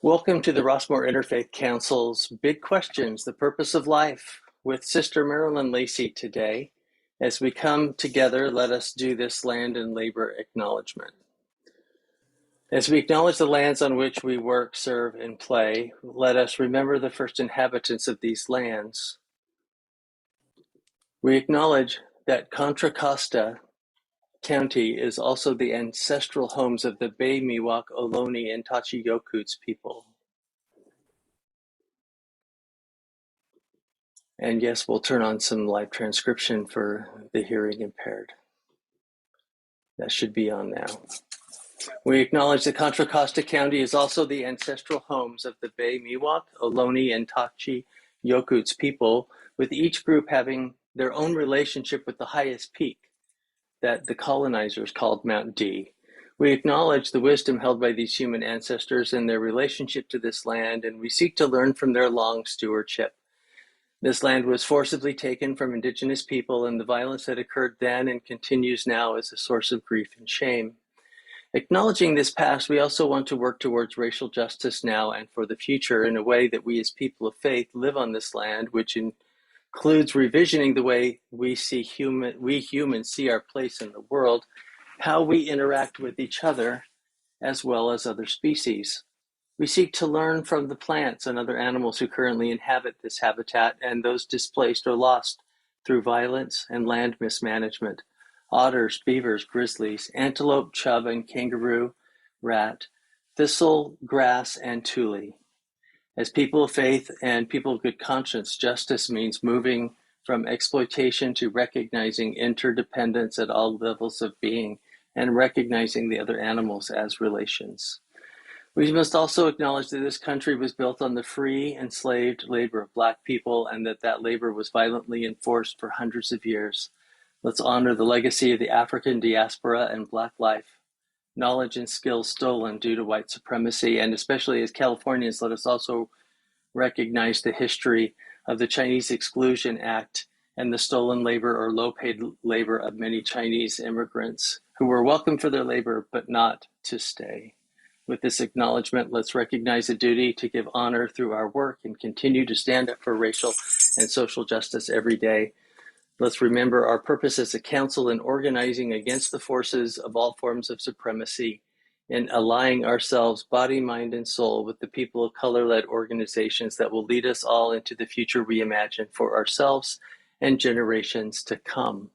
Welcome to the Rossmore Interfaith Council's Big Questions, the Purpose of Life, with Sister Marylin Lacey today. As we come together, let us do this land and labor acknowledgement. As we acknowledge the lands on which we work, serve, and play, let us remember the first inhabitants of these lands. We acknowledge that Contra Costa County is also the ancestral homes of the Bay, Miwok, Ohlone, and Tachyokuts people. And yes, we'll turn on some live transcription for the hearing impaired. That should be on now. We acknowledge that Contra Costa County is also the ancestral homes of the Bay, Miwok, Ohlone, and Tachyokuts people, with each group having their own relationship with the highest peak that the colonizers called Mount D. We acknowledge the wisdom held by these human ancestors and their relationship to this land, and we seek to learn from their long stewardship. This land was forcibly taken from indigenous people, and the violence that occurred then and continues now is a source of grief and shame. Acknowledging this past, we also want to work towards racial justice now and for the future in a way that we as people of faith live on this land, which includes revisioning the way we humans see our place in the world, how we interact with each other, as well as other species. We seek to learn from the plants and other animals who currently inhabit this habitat and those displaced or lost through violence and land mismanagement. Otters, beavers, grizzlies, antelope, chub, and kangaroo, rat, thistle, grass, and tule. As people of faith and people of good conscience, justice means moving from exploitation to recognizing interdependence at all levels of being and recognizing the other animals as relations. We must also acknowledge that this country was built on the free, enslaved labor of Black people and that labor was violently enforced for hundreds of years. Let's honor the legacy of the African diaspora and Black life, knowledge and skills stolen due to white supremacy, and especially as Californians, let us also recognize the history of the Chinese Exclusion Act and the stolen labor or low-paid labor of many Chinese immigrants who were welcome for their labor but not to stay. With this acknowledgement, let's recognize the duty to give honor through our work and continue to stand up for racial and social justice every day. Let's remember our purpose as a council in organizing against the forces of all forms of supremacy and aligning ourselves, body, mind, and soul with the people of color-led organizations that will lead us all into the future we imagine for ourselves and generations to come.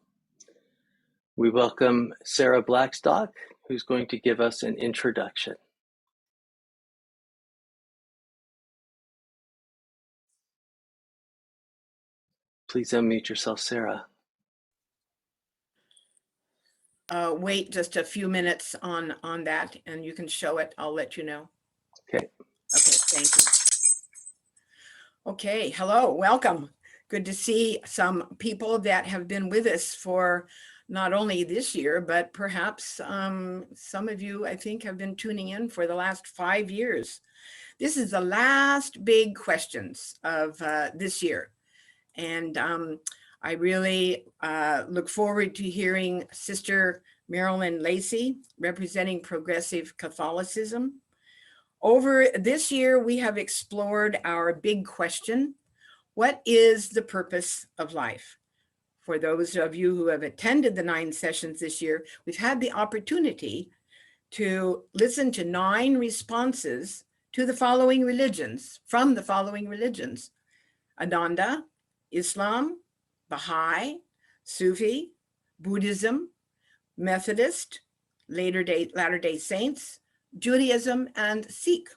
We welcome Sarah Blackstock, who's going to give us an introduction. Please unmute yourself, Sarah. Wait just a few minutes on that, and you can show it. I'll let you know. Okay. Okay, thank you. Okay, hello, welcome. Good to see some people that have been with us for not only this year, but perhaps some of you, I think, have been tuning in for the last 5 years. This is the last big questions of this year. And I really look forward to hearing Sister Marylin Lacey representing Progressive Catholicism. Over this year, we have explored our big question: what is the purpose of life? For those of you who have attended the 9 sessions this year, we've had the opportunity to listen to 9 responses to the following religions, from the following religions: Ananda, Islam, Baha'i, Sufi, Buddhism, Methodist, Latter-day Saints, Judaism, and Sikh.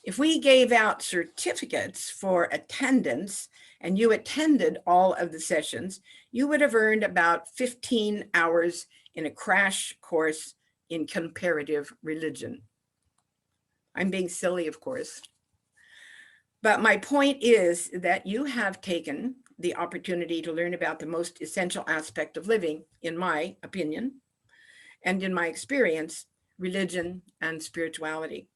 If we gave out certificates for attendance and you attended all of the sessions, you would have earned about 15 hours in a crash course in comparative religion. I'm being silly, of course. But my point is that you have taken the opportunity to learn about the most essential aspect of living, in my opinion, and in my experience, religion and spirituality.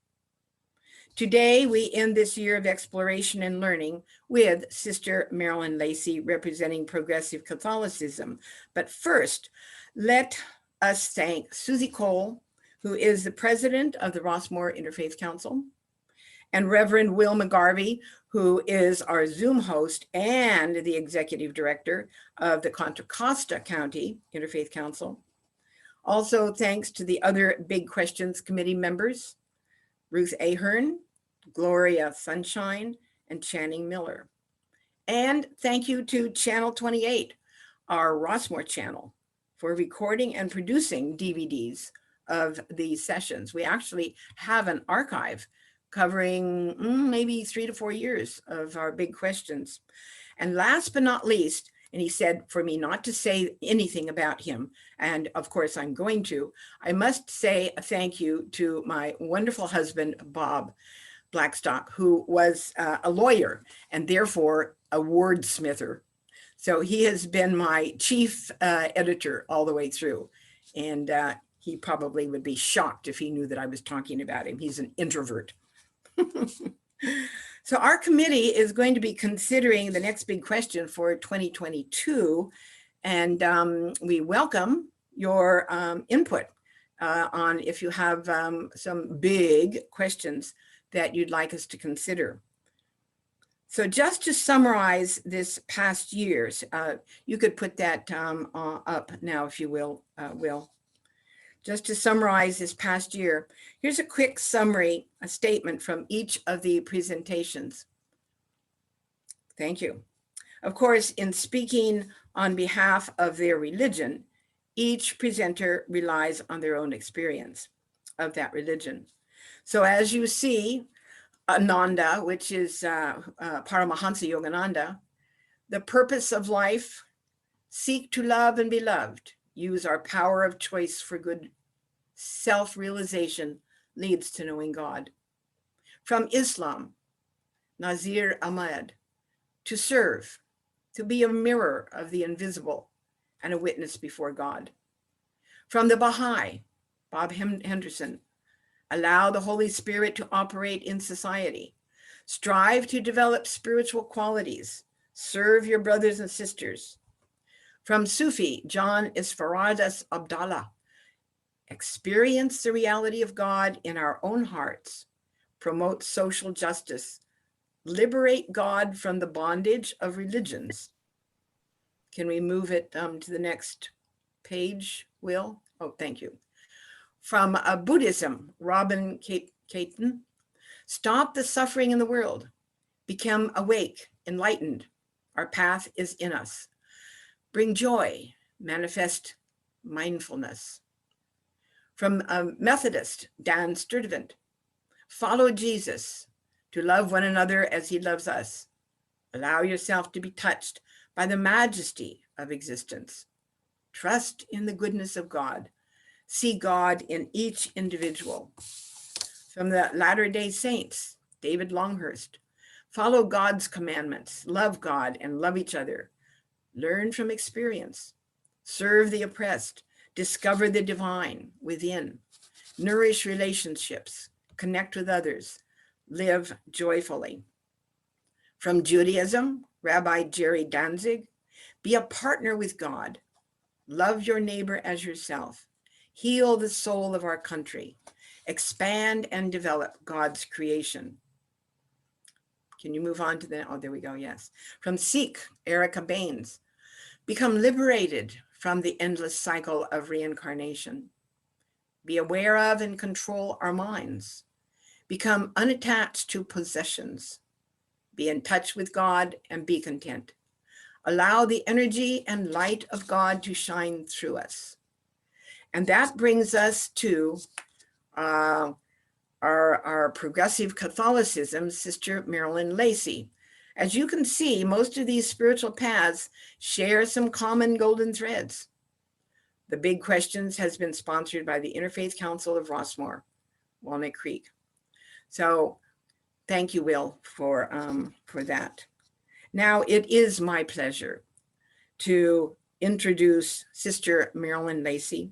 Today, we end this year of exploration and learning with Sister Marylin Lacey representing Progressive Catholicism. But first, let us thank Susie Cole, who is the president of the Rossmore Interfaith Council, and Reverend Will McGarvey, who is our Zoom host and the executive director of the Contra Costa County Interfaith Council. Also, thanks to the other Big Questions Committee members, Ruth Ahern, Gloria Sunshine, and Channing Miller. And thank you to Channel 28, our Rossmore channel, for recording and producing DVDs of these sessions. We actually have an archive covering maybe 3 to 4 years of our big questions. And last but not least, and he said for me not to say anything about him, and of course I'm going to, I must say a thank you to my wonderful husband, Bob Blackstock, who was a lawyer and therefore a wordsmither. So he has been my chief editor all the way through. And he probably would be shocked if he knew that I was talking about him. He's an introvert. So our committee is going to be considering the next big question for 2022. And we welcome your input on if you have some big questions that you'd like us to consider. So just to summarize this past year's, you could put that up now if you will, Will. Just to summarize this past year, here's a quick summary, a statement from each of the presentations. Thank you. Of course, in speaking on behalf of their religion, each presenter relies on their own experience of that religion. So as you see, Ananda, which is Paramahansa Yogananda, the purpose of life, seek to love and be loved, use our power of choice for good. Self-realization leads to knowing God. From Islam, Nazir Ahmad, to serve, to be a mirror of the invisible and a witness before God. From the Baha'i, Bob Henderson, allow the Holy Spirit to operate in society. Strive to develop spiritual qualities. Serve your brothers and sisters. From Sufi, John Isfaradas Abdallah, experience the reality of God in our own hearts. Promote social justice. Liberate God from the bondage of religions. Can we move it to the next page, Will? Oh, thank you. From Buddhism, Robin Caton, stop the suffering in the world. Become awake, enlightened. Our path is in us. Bring joy, manifest mindfulness. From Methodist, Dan Sturdivant, follow Jesus, to love one another as he loves us. Allow yourself to be touched by the majesty of existence. Trust in the goodness of God. See God in each individual. From the Latter-day Saints, David Longhurst, follow God's commandments, love God and love each other. Learn from experience. Serve the oppressed. Discover the divine within. Nourish relationships. Connect with others. Live joyfully. From Judaism, Rabbi Jerry Danzig, be a partner with God. Love your neighbor as yourself. Heal the soul of our country. Expand and develop God's creation. Can you move on to the, oh, there we go, yes. From Sikh, Erica Baines, become liberated from the endless cycle of reincarnation. Be aware of and control our minds. Become unattached to possessions. Be in touch with God and be content. Allow the energy and light of God to shine through us. And that brings us to our progressive Catholicism, Sister Marylin Lacey. As you can see, most of these spiritual paths share some common golden threads. The Big Questions has been sponsored by the Interfaith Council of Rossmore, Walnut Creek. So thank you, Will, for that. Now it is my pleasure to introduce Sister Marylin Lacey,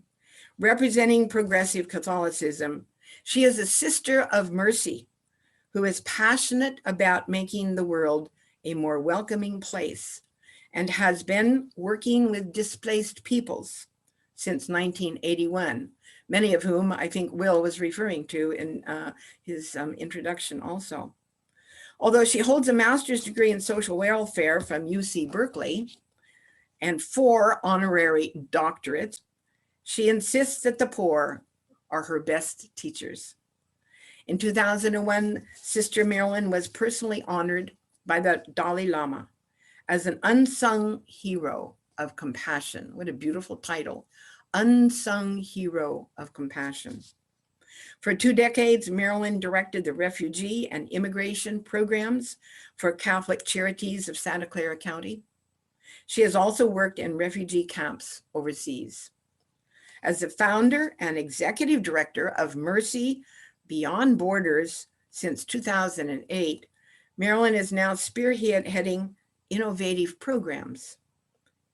representing progressive Catholicism. She is a sister of mercy who is passionate about making the world a more welcoming place and has been working with displaced peoples since 1981, many of whom I think Will was referring to in his introduction also. Although she holds a master's degree in social welfare from UC Berkeley and 4 honorary doctorates, she insists that the poor are her best teachers. In 2001, Sister Marylin was personally honored by the Dalai Lama as an unsung hero of compassion. What a beautiful title, Unsung Hero of Compassion. For 2 decades, Marilyn directed the refugee and immigration programs for Catholic Charities of Santa Clara County. She has also worked in refugee camps overseas. As the founder and executive director of Mercy Beyond Borders since 2008, Marilyn is now spearheading innovative programs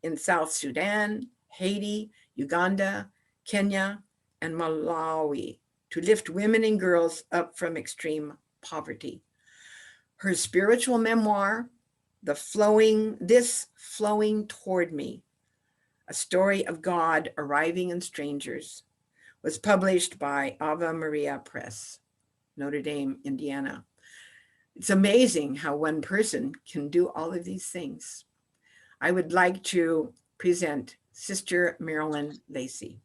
in South Sudan, Haiti, Uganda, Kenya, and Malawi to lift women and girls up from extreme poverty. Her spiritual memoir, This Flowing Toward Me, a story of God arriving in strangers, was published by Ave Maria Press, Notre Dame, Indiana. It's amazing how one person can do all of these things. I would like to present Sister Marylin Lacey.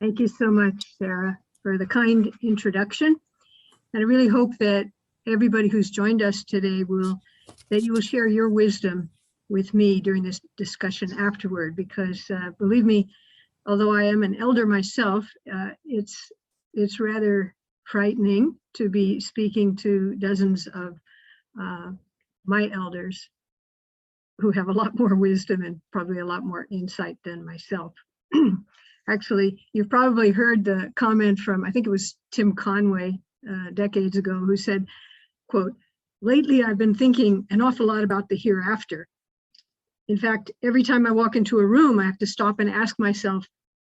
Thank you so much, Sarah, for the kind introduction. And I really hope that everybody who's joined us today that you will share your wisdom with me during this discussion afterward, because believe me, although I am an elder myself, it's rather frightening to be speaking to dozens of my elders who have a lot more wisdom and probably a lot more insight than myself. Actually, you've probably heard the comment from, I think it was Tim Conway decades ago, who said, quote, "Lately I've been thinking an awful lot about the hereafter. In fact, every time I walk into a room, I have to stop and ask myself,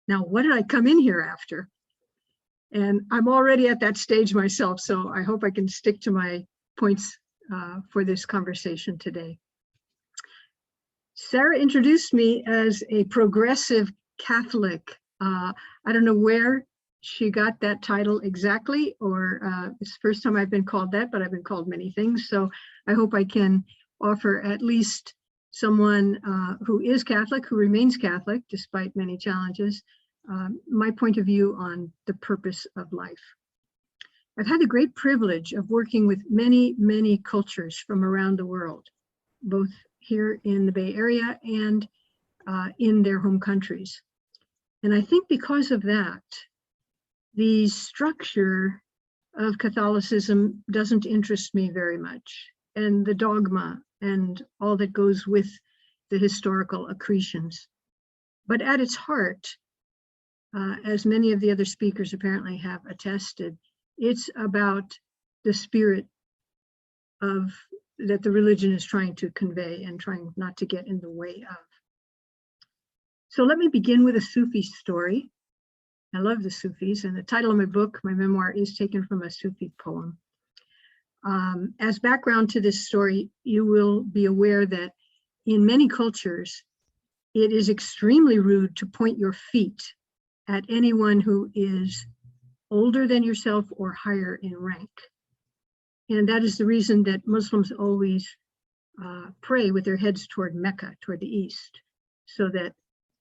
now, what did I come in here after?" And I'm already at that stage myself, so I hope I can stick to my points for this conversation today. Sarah introduced me as a progressive Catholic. I don't know where she got that title exactly, or it's the first time I've been called that, but I've been called many things. So I hope I can offer at least someone who is Catholic, who remains Catholic despite many challenges, my point of view on the purpose of life. I've had the great privilege of working with many, many cultures from around the world, both here in the Bay Area and in their home countries. And I think because of that, the structure of Catholicism doesn't interest me very much, and the dogma and all that goes with the historical accretions. But at its heart, as many of the other speakers apparently have attested, it's about the spirit of that the religion is trying to convey and trying not to get in the way of. So let me begin with a Sufi story. I love the Sufis, and the title of my book, my memoir, is taken from a Sufi poem. As background to this story, you will be aware that in many cultures, it is extremely rude to point your feet at anyone who is older than yourself or higher in rank. And that is the reason that Muslims always pray with their heads toward Mecca, toward the east, so that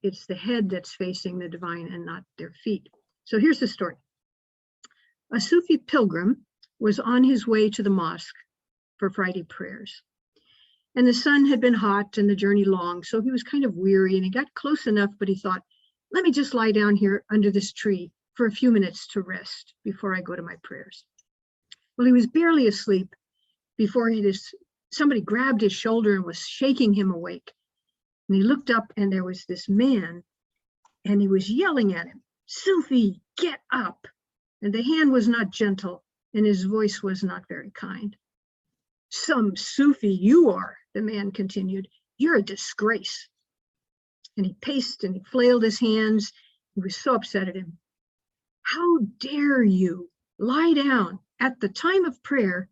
it's the head that's facing the divine and not their feet. So here's the story. A Sufi pilgrim was on his way to the mosque for Friday prayers. And the sun had been hot and the journey long, so he was kind of weary, and he got close enough, but he thought, let me just lie down here under this tree for a few minutes to rest before I go to my prayers. Well, he was barely asleep before somebody grabbed his shoulder and was shaking him awake. And he looked up, and there was this man, and he was yelling at him, "Sufi, get up!" And the hand was not gentle, and his voice was not very kind. "Some Sufi you are," the man continued. "You're a disgrace." And he paced and he flailed his hands. He was so upset at him. "How dare you lie down at the time of prayer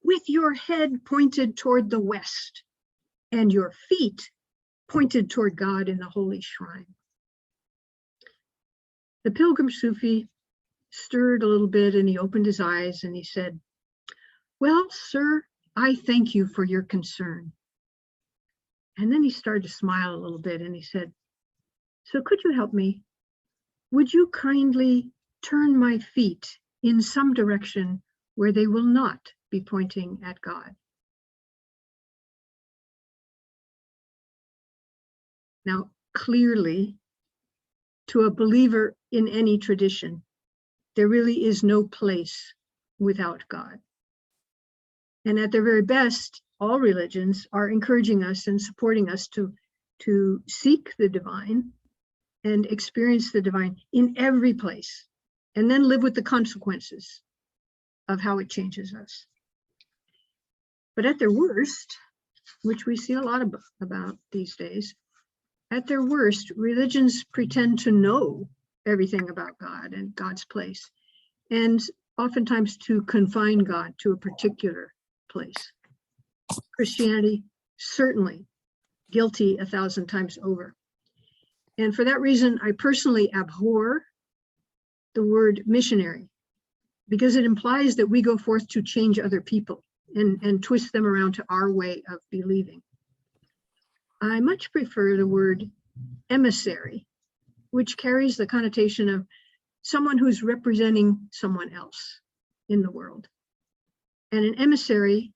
with your head pointed toward the west and your feet pointed toward God in the holy shrine?" The pilgrim Sufi stirred a little bit, and he opened his eyes and he said, "Well, sir, I thank you for your concern." And then he started to smile a little bit and he said, "So could you help me? Would you kindly turn my feet in some direction where they will not be pointing at God?" Now, clearly, to a believer in any tradition, there really is no place without God. And at their very best, all religions are encouraging us and supporting us to seek the divine and experience the divine in every place, and then live with the consequences of how it changes us. But at their worst, which we see a lot about these days, at their worst, religions pretend to know everything about God and God's place, and oftentimes to confine God to a particular place. Christianity, certainly guilty 1,000 times over. And for that reason, I personally abhor the word missionary, because it implies that we go forth to change other people and twist them around to our way of believing. I much prefer the word emissary, which carries the connotation of someone who's representing someone else in the world. And an emissary,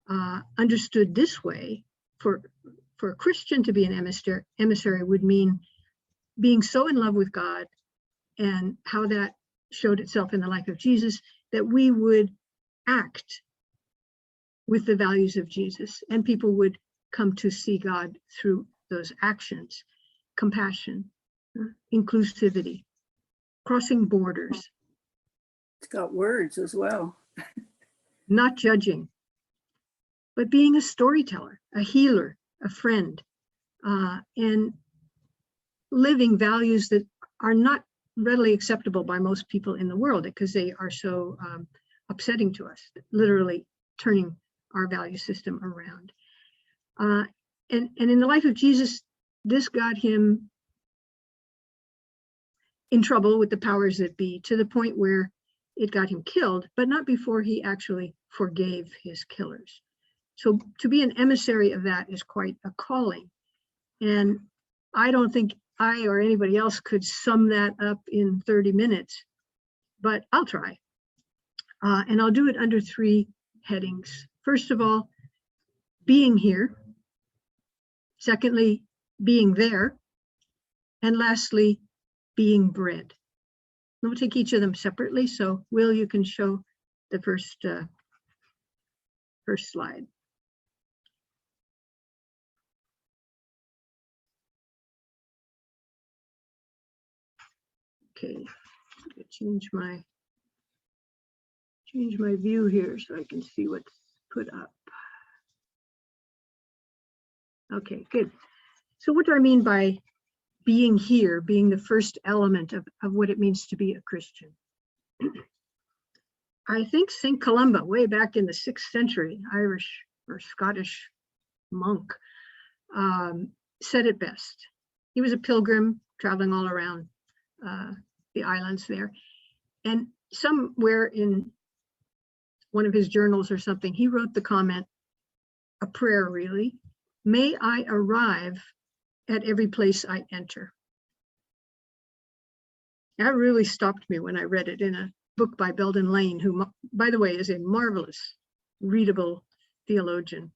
understood this way, for a Christian to be an emissary would mean being so in love with God and how that showed itself in the life of Jesus, that we would act with the values of Jesus, and people would come to see God through those actions. Compassion, inclusivity, crossing borders. It's got words as well. Not judging, but being a storyteller, a healer, a friend, and living values that are not readily acceptable by most people in the world because they are so upsetting to us, literally turning our value system around. And in the life of Jesus, this got him in trouble with the powers that be, to the point where it got him killed, but not before he actually forgave his killers. So to be an emissary of that is quite a calling. And I don't think I or anybody else could sum that up in 30 minutes, but I'll try. And I'll do it under 3 headings. First of all, being here. Secondly, being there. And lastly, being bread. We'll take each of them separately. So Will, you can show the first slide. Okay, change my view here so I can see what's put up. Okay, good. So what do I mean by being here, being the first element of what it means to be a Christian? I think St. Columba, way back in the 6th century, Irish or Scottish monk, said it best. He was a pilgrim traveling all around the islands there. And somewhere in one of his journals or something, he wrote the comment, a prayer really, "May I arrive at every place I enter." That really stopped me when I read it in a book by Belden Lane, who, by the way, is a marvelous, readable theologian.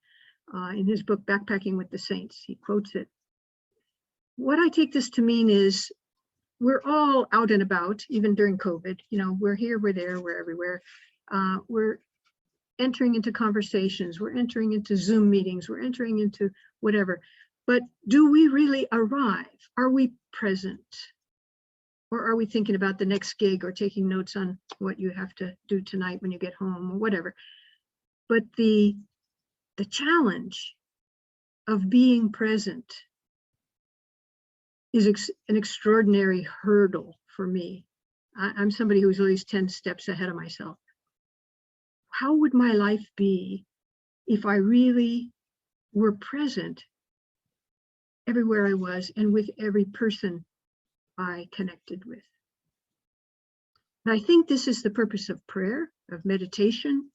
In his book, Backpacking with the Saints, he quotes it. What I take this to mean is we're all out and about, even during COVID. You know, we're here, we're there, we're everywhere. We're entering into conversations, we're entering into Zoom meetings, we're entering into whatever. But do we really arrive? Are we present? Or are we thinking about the next gig or taking notes on what you have to do tonight when you get home or whatever? But the challenge of being present is an extraordinary hurdle for me. I'm somebody who's at least 10 steps ahead of myself. How would my life be if I really were present everywhere I was and with every person I connected with? And I think this is the purpose of prayer, of meditation.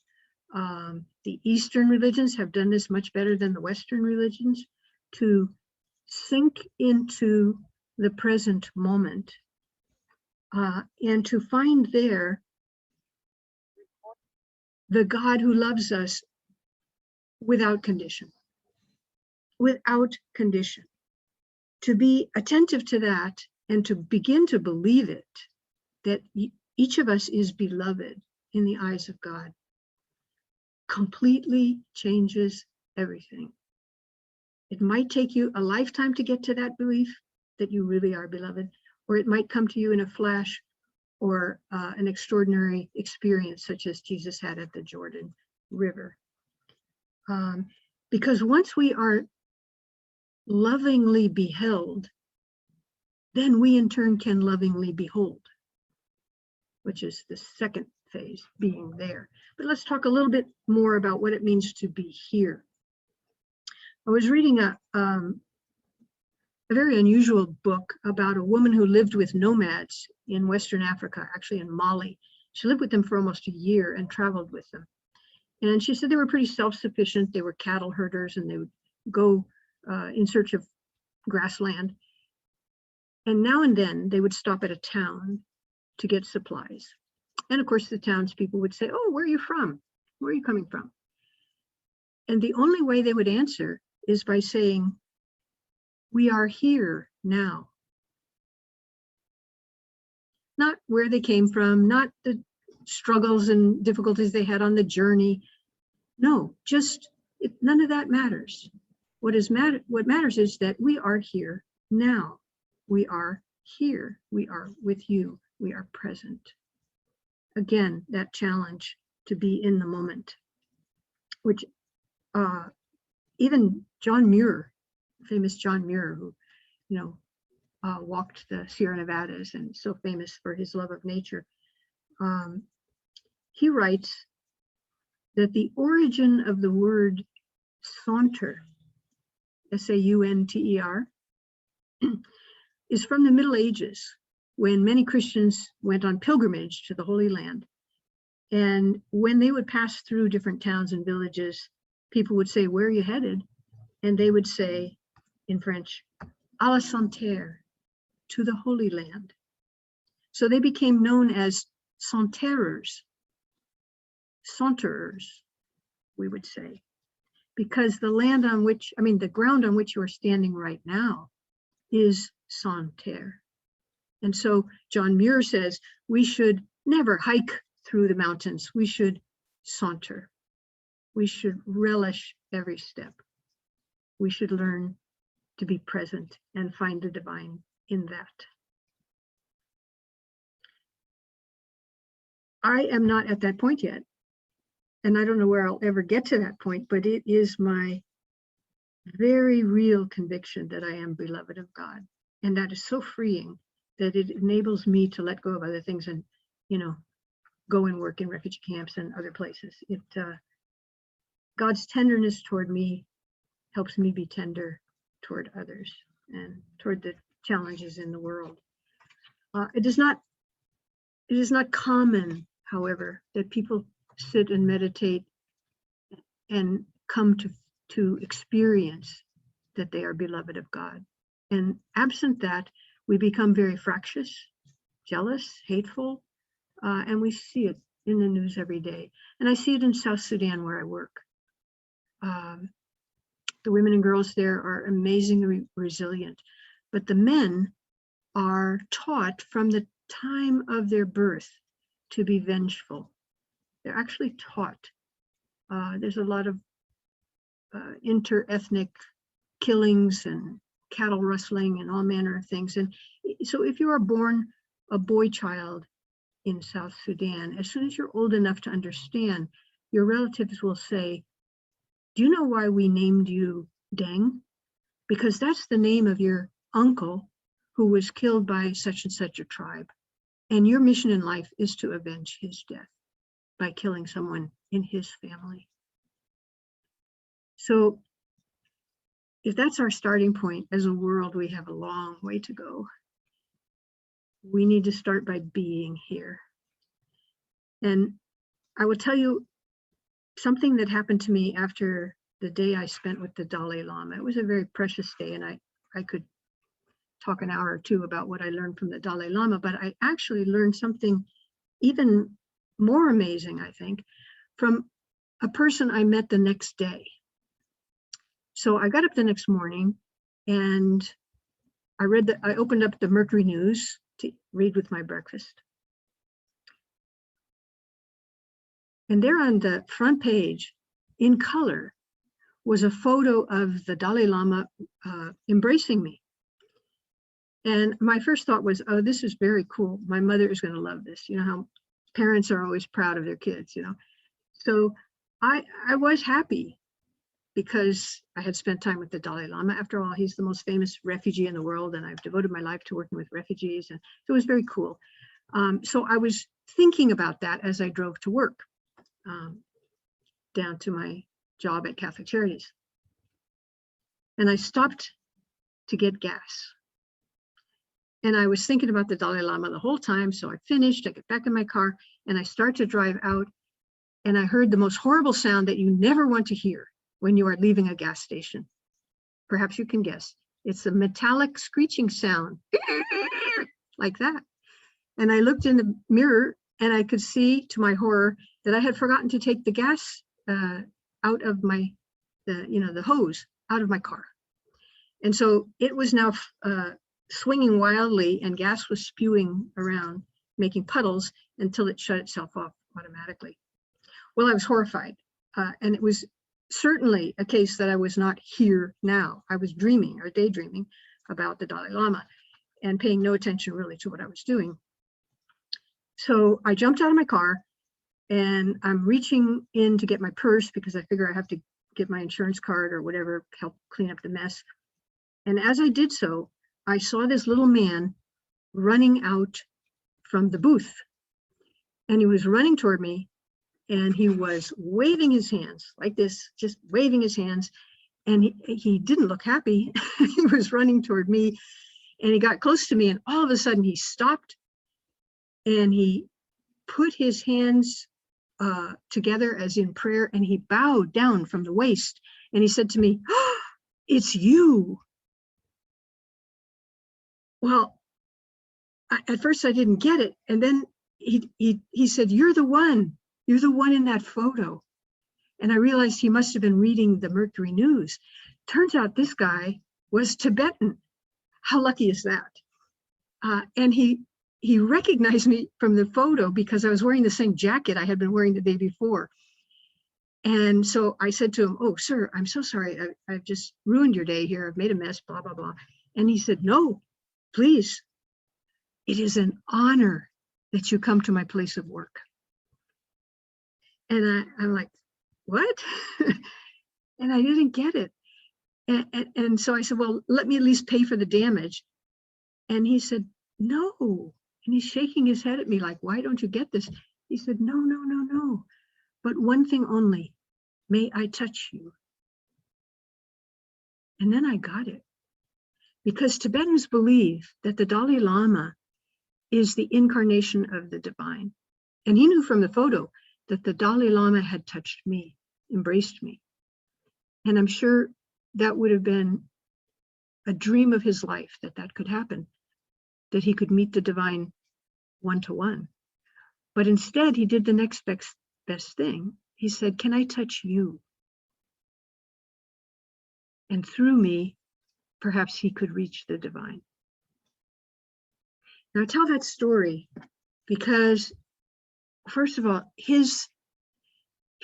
The Eastern religions have done this much better than the Western religions, to sink into the present moment and to find there the God who loves us without condition, without condition. To be attentive to that and to begin to believe it, that each of us is beloved in the eyes of God, completely changes everything. It might take you a lifetime to get to that belief that you really are beloved, or it might come to you in a flash, or an extraordinary experience such as Jesus had at the Jordan River. Because once we are lovingly beheld, then we in turn can lovingly behold, which is the second phase, being there. But let's talk a little bit more about what it means to be here. I was reading a very unusual book about a woman who lived with nomads in Western Africa, actually in Mali. She lived with them for almost a year and traveled with them. And she said they were pretty self-sufficient. They were cattle herders, and they would go in search of grassland. And now and then they would stop at a town to get supplies. And of course, the townspeople would say, "Oh, where are you from? Where are you coming from?" And the only way they would answer is by saying, "We are here now." Not where they came from, not the struggles and difficulties they had on the journey. No, just none of that matters. What matters is that we are here now. We are here. We are with you. We are present. Again, that challenge to be in the moment, which even John Muir, famous John Muir, who walked the Sierra Nevadas and so famous for his love of nature, he writes that the origin of the word saunter, S-A-U-N-T-E-R, is from the Middle Ages, when many Christians went on pilgrimage to the Holy Land. And when they would pass through different towns and villages, people would say, "Where are you headed?" And they would say in French, "À la Santerre," to the Holy Land. So they became known as saunterers, we would say, because the land on which, the ground on which you are standing right now is Santerre. And so John Muir says we should never hike through the mountains. We should saunter. We should relish every step. We should learn to be present and find the divine in that. I am not at that point yet, and I don't know where I'll ever get to that point, but it is my very real conviction that I am beloved of God. And that is so freeing that it enables me to let go of other things and, go and work in refugee camps and other places. God's tenderness toward me helps me be tender toward others and toward the challenges in the world. It is not common, however, that people sit and meditate and come to experience that they are beloved of God. And absent that, we become very fractious, jealous, hateful, and we see it in the news every day. And I see it in South Sudan where I work. The women and girls there are amazingly resilient, but the men are taught from the time of their birth to be vengeful. They're actually taught. There's a lot of inter-ethnic killings and cattle rustling and all manner of things. And so if you are born a boy child in South Sudan, as soon as you're old enough to understand, your relatives will say, "Do you know why we named you Deng? Because that's the name of your uncle who was killed by such and such a tribe. And your mission in life is to avenge his death by killing someone in his family." So if that's our starting point as a world, we have a long way to go. We need to start by being here. And I will tell you something that happened to me after the day I spent with the Dalai Lama. It was a very precious day, and I could talk an hour or two about what I learned from the Dalai Lama, but I actually learned something even more amazing, I think, from a person I met the next day. So I got up the next morning and I opened up the Mercury News to read with my breakfast. And there on the front page, in color, was a photo of the Dalai Lama embracing me. And my first thought was, oh, this is very cool. My mother is going to love this. You know how parents are always proud of their kids, you know. So I was happy because I had spent time with the Dalai Lama. After all, he's the most famous refugee in the world, and I've devoted my life to working with refugees. And so it was very cool. So I was thinking about that as I drove to work, down to my job at Catholic Charities. And I stopped to get gas. And I was thinking about the Dalai Lama the whole time. So I finished, I get back in my car, and I start to drive out. And I heard the most horrible sound that you never want to hear when you are leaving a gas station. Perhaps you can guess. It's a metallic screeching sound, like that. And I looked in the mirror and I could see, to my horror, that I had forgotten to take the gas out of the hose out of my car. And so it was now swinging wildly, and gas was spewing around, making puddles until it shut itself off automatically. Well, I was horrified. And it was certainly a case that I was not here now. I was dreaming or daydreaming about the Dalai Lama and paying no attention really to what I was doing. So I jumped out of my car and I'm reaching in to get my purse because I figure I have to get my insurance card or whatever, help clean up the mess. And as I did so, I saw this little man running out from the booth, and he was running toward me, and he was waving his hands like this, just waving his hands. And he didn't look happy. He was running toward me, and he got close to me, and all of a sudden he stopped and he put his hands together as in prayer, and he bowed down from the waist, and he said to me, "Oh, it's you." Well, at first I didn't get it. And then he said, you're the one in that photo. And I realized he must have been reading the Mercury News. Turns out this guy was Tibetan. How lucky is that? And he recognized me from the photo because I was wearing the same jacket I had been wearing the day before. And so I said to him, "Oh, sir, I'm so sorry. I've just ruined your day here. I've made a mess, blah, blah, blah." And he said, "No, please. It is an honor that you come to my place of work." And I'm like, what? And I didn't get it. And so I said, "Well, let me at least pay for the damage." And he said, "No." And he's shaking his head at me like, "Why don't you get this?" He said, "No, no, no, no. But one thing only, may I touch you?" And then I got it. Because Tibetans believe that the Dalai Lama is the incarnation of the divine. And he knew from the photo that the Dalai Lama had touched me, embraced me. And I'm sure that would have been a dream of his life, that could happen, that he could meet the divine one-to-one. But instead, he did the next best thing. He said, "Can I touch you?" And through me, perhaps he could reach the divine. Now, I tell that story because, first of all, his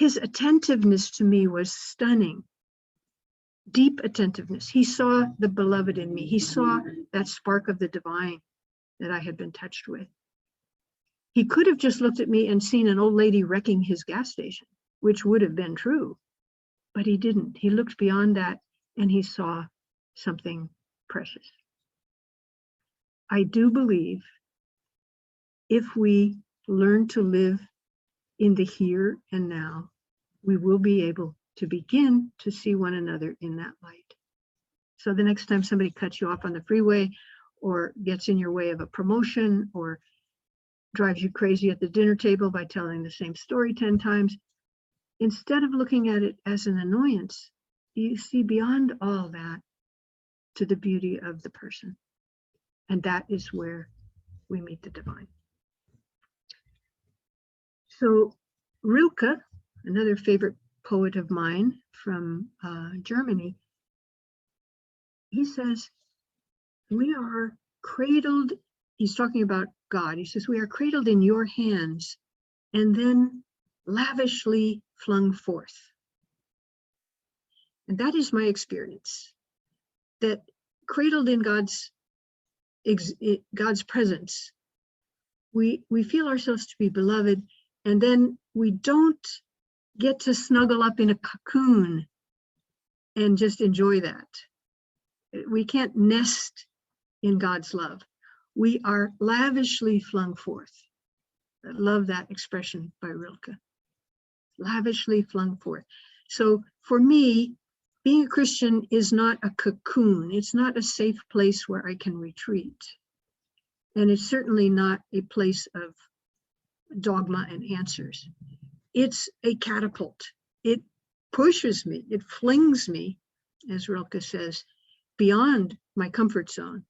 attentiveness to me was stunning. Deep attentiveness. He saw the beloved in me. He saw that spark of the divine that I had been touched with. He could have just looked at me and seen an old lady wrecking his gas station, which would have been true, but he didn't. He looked beyond that and he saw something precious. I do believe if we learn to live in the here and now, we will be able to begin to see one another in that light. So the next time somebody cuts you off on the freeway or gets in your way of a promotion or drives you crazy at the dinner table by telling the same story 10 times. Instead of looking at it as an annoyance, you see beyond all that to the beauty of the person. And that is where we meet the divine. So Rilke, another favorite poet of mine from Germany, he says, we are cradled, he's talking about God. He says, we are cradled in your hands and then lavishly flung forth. And that is my experience, that cradled in God's presence, we feel ourselves to be beloved, and then we don't get to snuggle up in a cocoon and just enjoy that. We can't nest in God's love. We are lavishly flung forth. I love that expression by Rilke. Lavishly flung forth. So for me, being a Christian is not a cocoon. It's not a safe place where I can retreat. And it's certainly not a place of dogma and answers. It's a catapult. It pushes me, it flings me, as Rilke says, beyond my comfort zone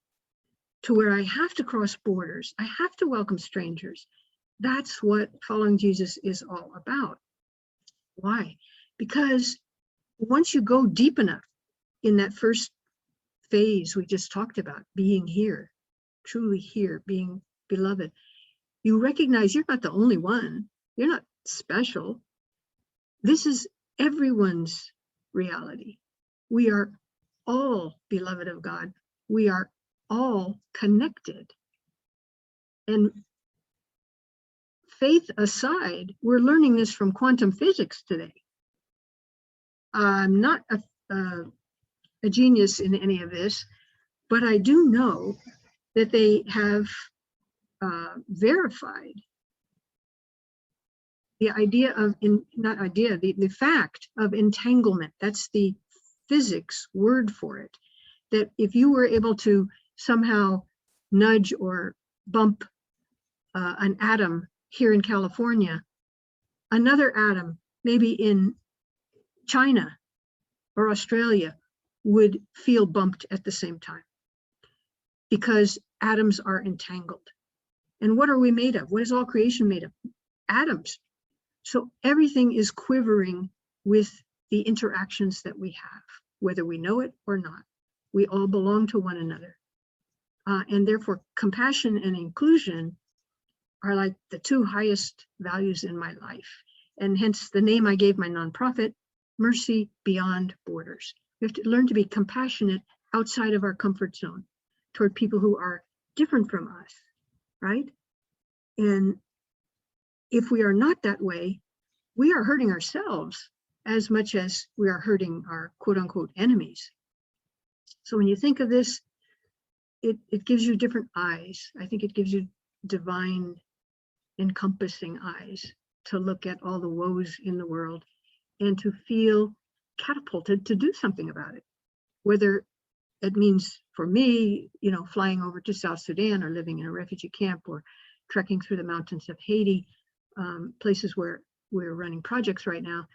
to where I have to cross borders. I have to welcome strangers. That's what following Jesus is all about. Why? Because once you go deep enough in that first phase we just talked about, being here, truly here, being beloved, you recognize you're not the only one. You're not special. This is everyone's reality. We are all beloved of God. We are all connected. And faith aside, we're learning this from quantum physics today. I'm not a genius in any of this, but I do know that they have verified the idea of, the fact of entanglement. That's the physics word for it. That if you were able to somehow nudge or bump an atom here in California, another atom, maybe in China or Australia, would feel bumped at the same time, because atoms are entangled. And what are we made of? What is all creation made of? Atoms. So everything is quivering with the interactions that we have, whether we know it or not. We all belong to one another. And therefore, compassion and inclusion are like the two highest values in my life. And hence the name I gave my nonprofit, Mercy Beyond Borders. We have to learn to be compassionate outside of our comfort zone toward people who are different from us, right? And if we are not that way, we are hurting ourselves as much as we are hurting our quote unquote enemies. So when you think of this, it gives you different eyes. I think it gives you divine encompassing eyes to look at all the woes in the world and to feel catapulted to do something about it. Whether it means, for me, flying over to South Sudan or living in a refugee camp or trekking through the mountains of Haiti, places where we're running projects right now,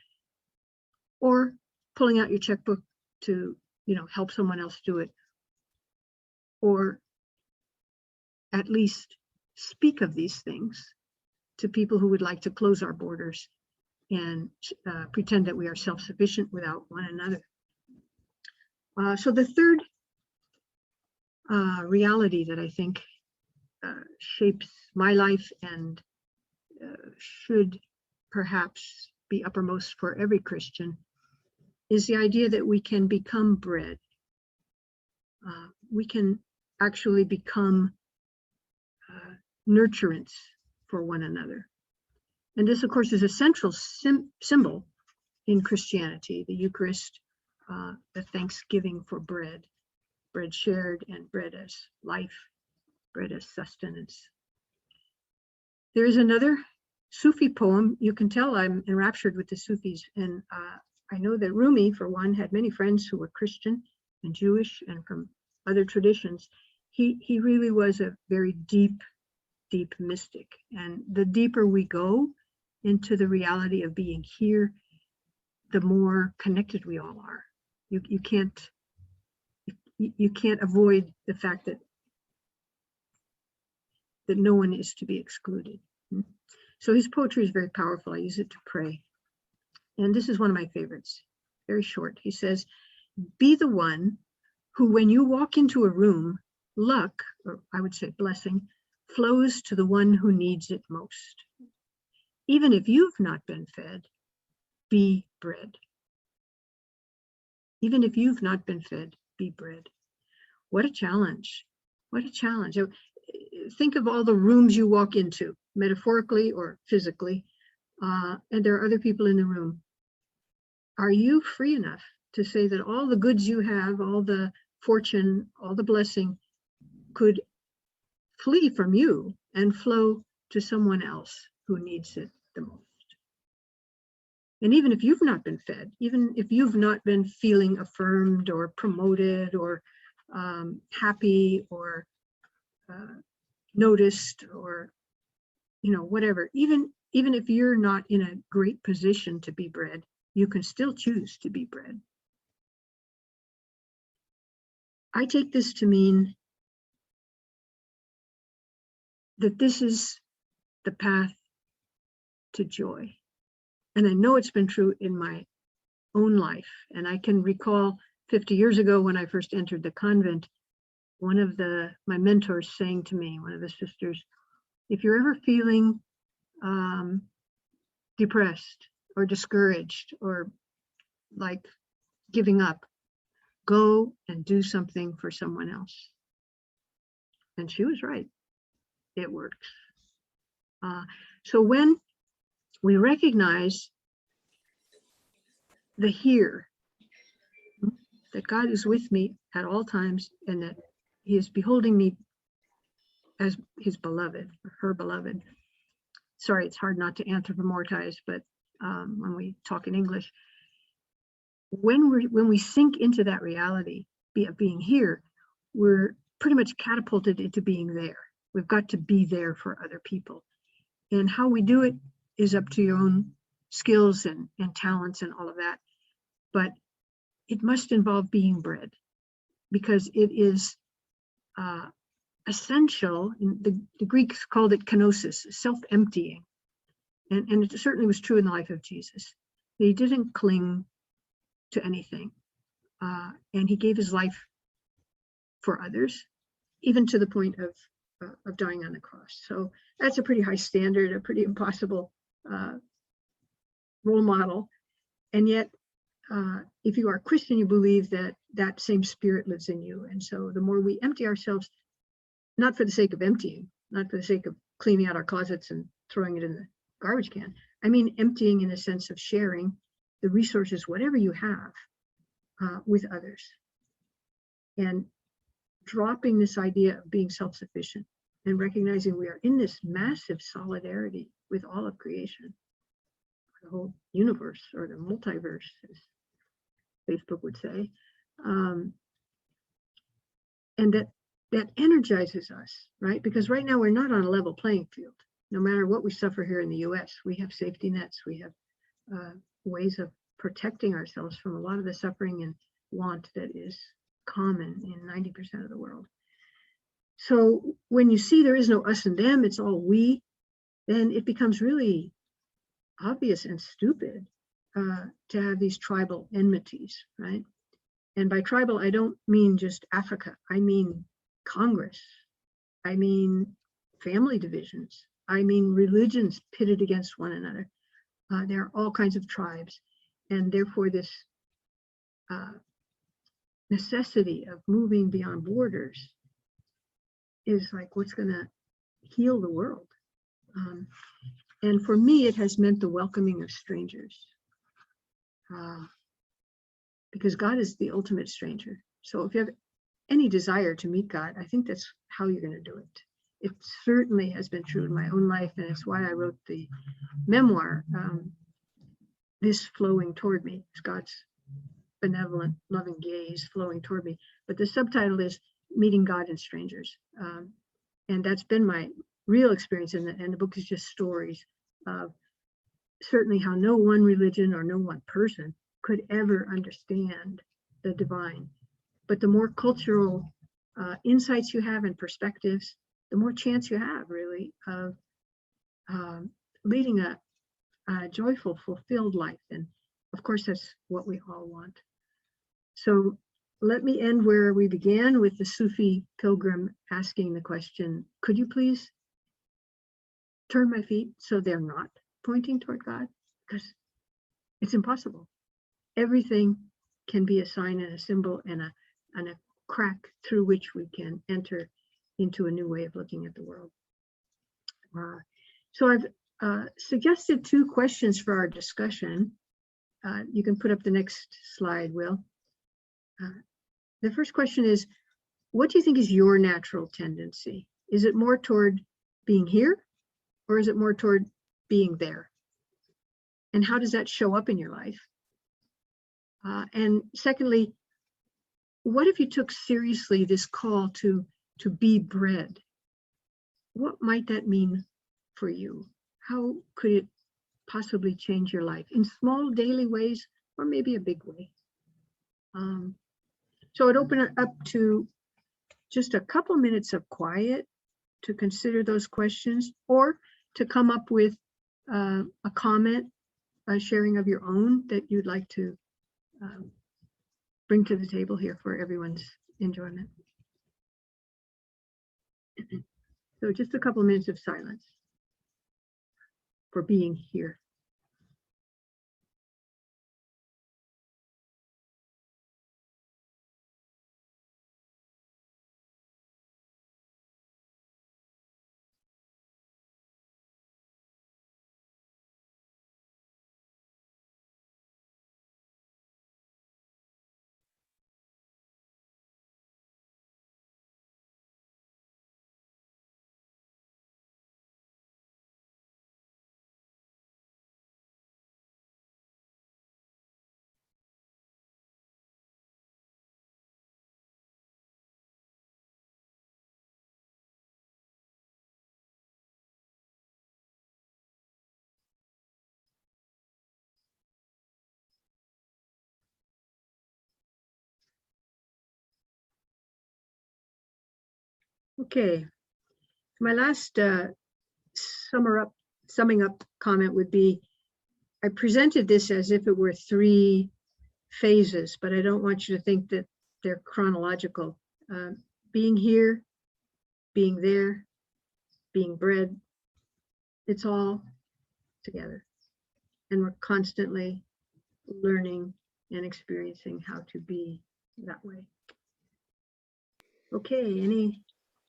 or pulling out your checkbook to, help someone else do it, or at least speak of these things to people who would like to close our borders and pretend that we are self-sufficient without one another. So the third reality that I think shapes my life and should perhaps be uppermost for every Christian is the idea that we can become bread. We can actually become nurturance for one another. And this, of course, is a central symbol in Christianity, the Eucharist, the thanksgiving for bread shared, and bread as life, bread as sustenance. There is another Sufi poem. You can tell I'm enraptured with the Sufis. And I know that Rumi, for one, had many friends who were Christian and Jewish and from other traditions. He really was a very deep deep mystic. And the deeper we go into the reality of being here, the more connected we all are. You can't avoid the fact that no one is to be excluded. So his poetry is very powerful. I use it to pray. And this is one of my favorites, very short. He says, be the one who, when you walk into a room, luck, or I would say blessing, flows to the one who needs it most. Even if you've not been fed, be bread. Even if you've not been fed, be bread. What a challenge. What a challenge. Think of all the rooms you walk into, metaphorically or physically, and there are other people in the room. Are you free enough to say that all the goods you have, all the fortune, all the blessing could flee from you and flow to someone else who needs it the most? And even if you've not been fed, even if you've not been feeling affirmed or promoted or happy or noticed or, whatever, even if you're not in a great position to be bread, you can still choose to be bread. I take this to mean that this is the path to joy. And I know it's been true in my own life. And I can recall 50 years ago when I first entered the convent, one of my mentors saying to me, one of the sisters, if you're ever feeling depressed or discouraged or like giving up, go and do something for someone else. And she was right. It works. So when we recognize the here, that God is with me at all times and that he is beholding me as his beloved, her beloved. Sorry, it's hard not to anthropomorphize, but when we talk in English, when we sink into that reality of being here, we're pretty much catapulted into being there. We've got to be there for other people. And how we do it is up to your own skills and talents and all of that. But it must involve being bread, because it is essential. The Greeks called it kenosis, self-emptying. And it certainly was true in the life of Jesus. He didn't cling to anything. And he gave his life for others, even to the point of dying on the cross. So that's a pretty high standard, a pretty impossible role model. And yet, if you are a Christian, you believe that that same spirit lives in you. And so the more we empty ourselves, not for the sake of emptying, not for the sake of cleaning out our closets and throwing it in the garbage can. I mean, emptying in the sense of sharing the resources, whatever you have, with others. And dropping this idea of being self-sufficient and recognizing we are in this massive solidarity with all of creation, the whole universe, or the multiverse, as Facebook would say. And that energizes us, right? Because right now we're not on a level playing field. No matter what we suffer here in the US, we have safety nets, we have ways of protecting ourselves from a lot of the suffering and want that is common in 90% of the world. So when you see there is no us and them, it's all we, then it becomes really obvious and stupid to have these tribal enmities, right? And by tribal, I don't mean just Africa. I mean Congress. I mean family divisions. I mean religions pitted against one another. There are all kinds of tribes. And therefore this necessity of moving beyond borders is like what's going to heal the world. And for me, it has meant the welcoming of strangers. Because God is the ultimate stranger. So if you have any desire to meet God, I think that's how you're going to do it. It certainly has been true in my own life, and it's why I wrote the memoir, This Flowing Toward Me. It's God's benevolent, loving gaze flowing toward me. But the subtitle is Meeting God and Strangers. And that's been my real experience, and the book is just stories of certainly how no one religion or no one person could ever understand the divine. But the more cultural insights you have and perspectives, the more chance you have really of leading a joyful, fulfilled life. And of course, that's what we all want. So let me end where we began, with the Sufi pilgrim asking the question, could you please turn my feet so they're not pointing toward God? Because it's impossible. Everything can be a sign and a symbol and a crack through which we can enter into a new way of looking at the world. So I've suggested 2 questions for our discussion. You can put up the next slide, Will. The first question is, what do you think is your natural tendency? Is it more toward being here, or is it more toward being there? And how does that show up in your life? And secondly, what if you took seriously this call to be bread? What might that mean for you? How could it possibly change your life in small daily ways, or maybe a big way? So I'd open it up to just a couple minutes of quiet to consider those questions, or to come up with a comment, a sharing of your own that you'd like to bring to the table here for everyone's enjoyment. So just a couple of minutes of silence for being here. Okay, my last summing up comment would be, I presented this as if it were 3 phases, but I don't want you to think that they're chronological. Being here, being there, being bread, it's all together. And we're constantly learning and experiencing how to be that way. Okay, any?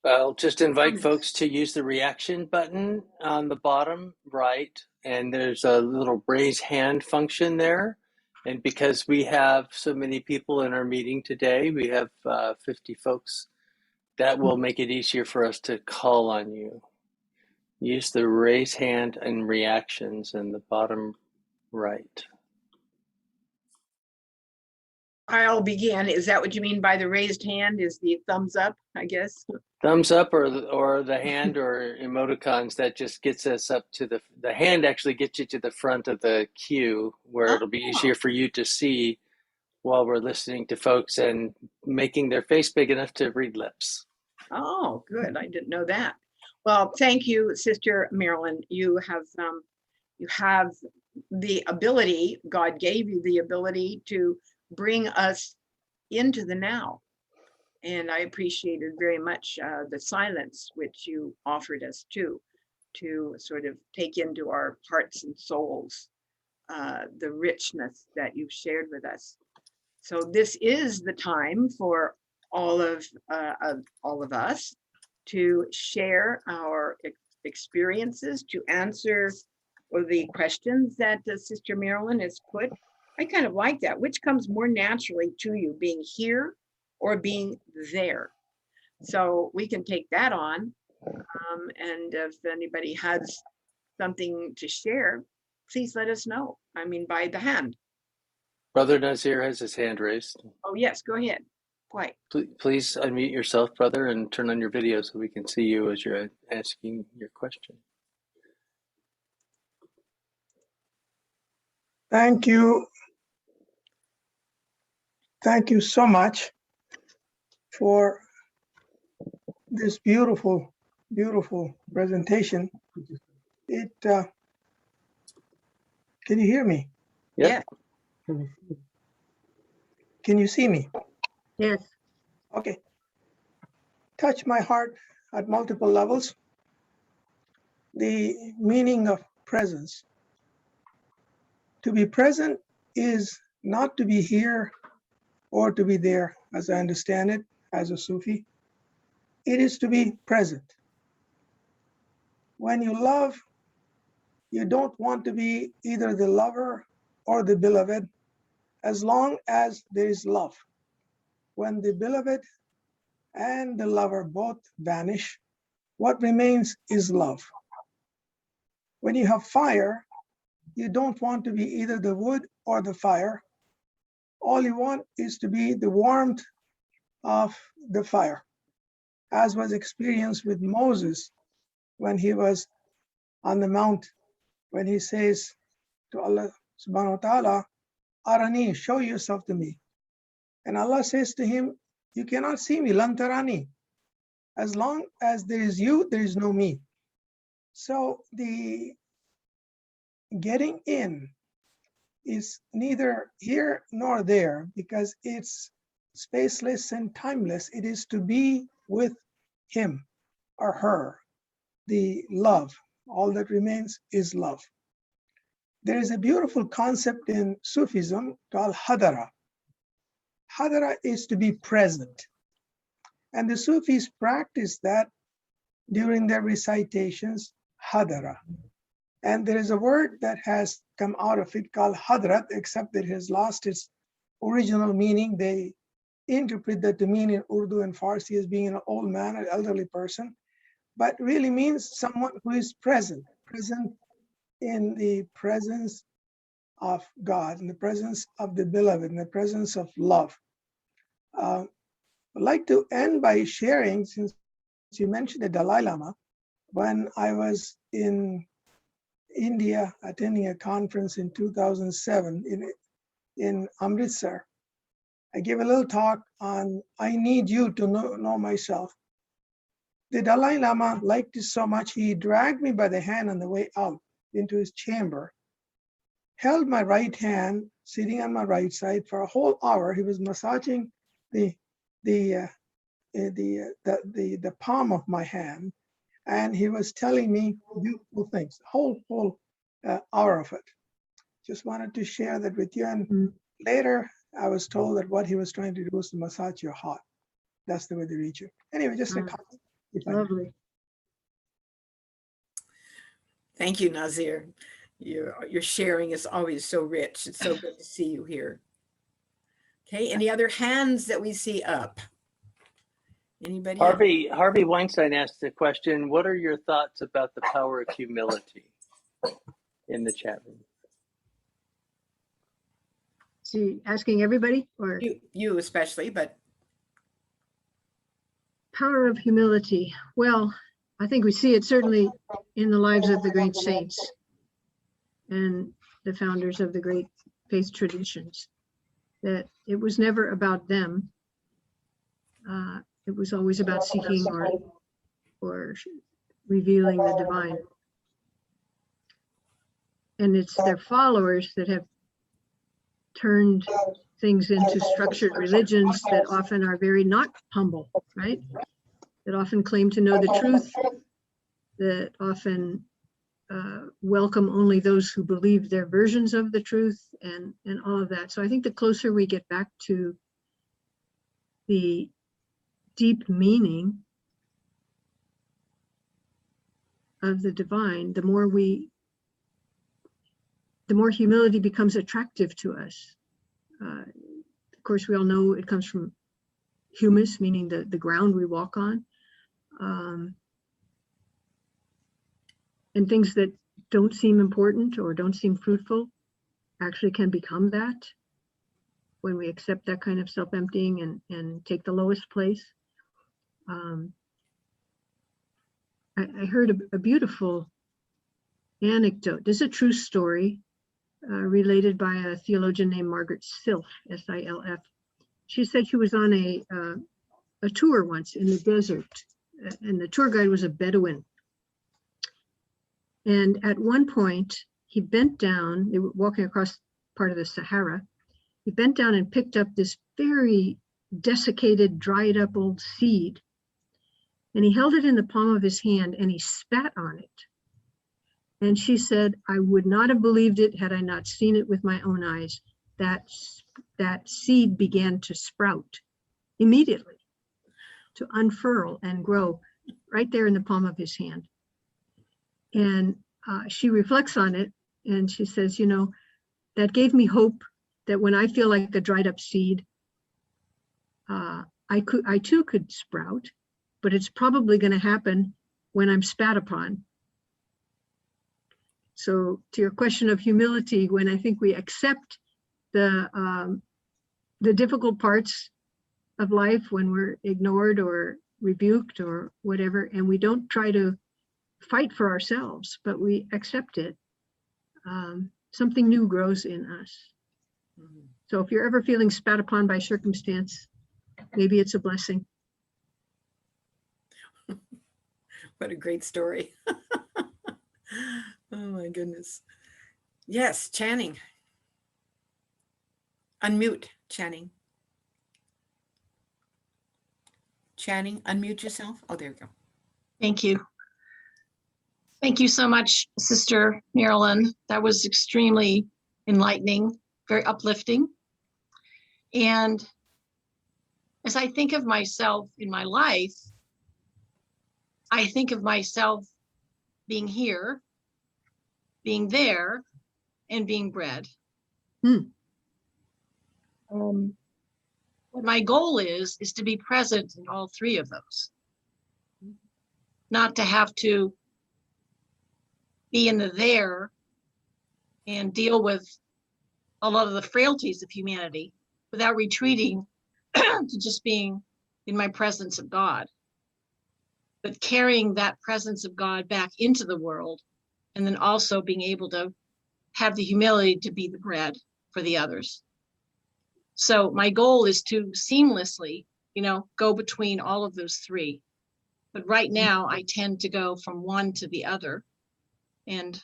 I'll just invite comments? folks to use the reaction button on the bottom right, and there's a little raise hand function there. And because we have so many people in our meeting today, we have 50 folks, that will make it easier for us to call on you. Use the raise hand and reactions in the bottom right. I'll begin. Is that what you mean by the raised hand? Is the thumbs up, I guess? Thumbs up or the hand or emoticons, that just gets us up to the hand actually gets you to the front of the queue, where it'll be easier for you to see while we're listening to folks and making their face big enough to read lips. Oh, good. I didn't know that. Well, thank you, Sister Marilyn. You have the ability, God gave you the ability to bring us into the now. And I appreciated very much the silence which you offered us to sort of take into our hearts and souls the richness that you've shared with us. So this is the time for all of us to share our experiences, to answer the questions that Sister Marilyn has put. I kind of like that. Which comes more naturally to you, being here or being there? So we can take that on. And if anybody has something to share, please let us know. I mean, by the hand. Brother Nazir has his hand raised. Oh, yes, go ahead. quite. Please unmute yourself, brother, and turn on your video so we can see you as you're asking your question. Thank you. Thank you so much for this beautiful, beautiful presentation. It, can you hear me? Yep. Yeah. Can you see me? Yes. Okay. Touch my heart at multiple levels. The meaning of presence. To be present is not to be here or to be there, as I understand it, as a Sufi. It is to be present. When you love, you don't want to be either the lover or the beloved, as long as there is love. When the beloved and the lover both vanish, what remains is love. When you have fire, you don't want to be either the wood or the fire. All you want is to be the warmth of the fire, as was experienced with Moses when he was on the mount, when he says to Allah subhanahu wa ta'ala, Arani, show yourself to me. And Allah says to him, you cannot see me, lan tarani. As long as there is you, there is no me. So the getting in is neither here nor there, because it's spaceless and timeless. It is to be with him or her, the love. All that remains is love. There is a beautiful concept in Sufism called hadara. Hadara is to be present. And the Sufis practice that during their recitations, hadara. And there is a word that has come out of it called hadrat, except that it has lost its original meaning. They interpret that to mean in Urdu and Farsi as being an old man, an elderly person, but really means someone who is present in the presence of God, in the presence of the beloved, in the presence of love. I'd like to end by sharing, since you mentioned the Dalai Lama, when I was in India attending a conference in 2007 in Amritsar, I gave a little talk on I need you to know myself. The Dalai Lama liked it so much, he dragged me by the hand on the way out into his chamber, held my right hand, sitting on my right side for a whole hour. He was massaging the palm of my hand, and he was telling me beautiful things, the whole hour of it. Just wanted to share that with you. And later, I was told that what he was trying to do was to massage your heart. That's the way they reach you. Anyway, just a comment. Lovely. Thank you, Nazir. Your sharing is always so rich. It's so good to see you here. Okay, any other hands that we see up? Anybody else? Harvey Weinstein asked the question, what are your thoughts about the power of humility, in the chat room? Is he asking everybody, or? You especially, but. Power of humility. Well, I think we see it certainly in the lives of the great saints and the founders of the great faith traditions, that it was never about them. It was always about seeking or revealing the divine. And it's their followers that have turned things into structured religions that often are very not humble, right? That often claim to know the truth, that often welcome only those who believe their versions of the truth, and all of that. So I think the closer we get back to the deep meaning of the divine, the more humility becomes attractive to us. Of course, we all know it comes from humus, meaning the ground we walk on. And things that don't seem important or don't seem fruitful actually can become that. when we accept that kind of self-emptying and take the lowest place. I heard a beautiful anecdote. This is a true story related by a theologian named Margaret Silf, S-I-L-F. She said she was on a tour once in the desert, and the tour guide was a Bedouin. And at one point, he bent down, they were walking across part of the Sahara. He bent down and picked up this very desiccated, dried up old seed. And he held it in the palm of his hand and he spat on it. And she said, I would not have believed it had I not seen it with my own eyes. That seed began to sprout immediately, to unfurl and grow right there in the palm of his hand. And she reflects on it and she says, you know, that gave me hope that when I feel like a dried up seed, I too could sprout, but it's probably going to happen when I'm spat upon. So to your question of humility, when I think we accept the difficult parts of life, when we're ignored or rebuked or whatever, and we don't try to fight for ourselves, but we accept it, something new grows in us. Mhm. So if you're ever feeling spat upon by circumstance, maybe it's a blessing. What a great story. Oh my goodness. Yes, Channing. Unmute, Channing. Channing, unmute yourself. Oh, there we go. Thank you. Thank you so much, Sister Marilyn. That was extremely enlightening, very uplifting. And as I think of myself in my life, I think of myself being here, being there, and being bred. What my goal is to be present in all three of those. Not to have to be in the there and deal with a lot of the frailties of humanity without retreating to just being in my presence of God, but carrying that presence of God back into the world, and then also being able to have the humility to be the bread for the others. So my goal is to seamlessly, go between all of those three. But right now I tend to go from one to the other. And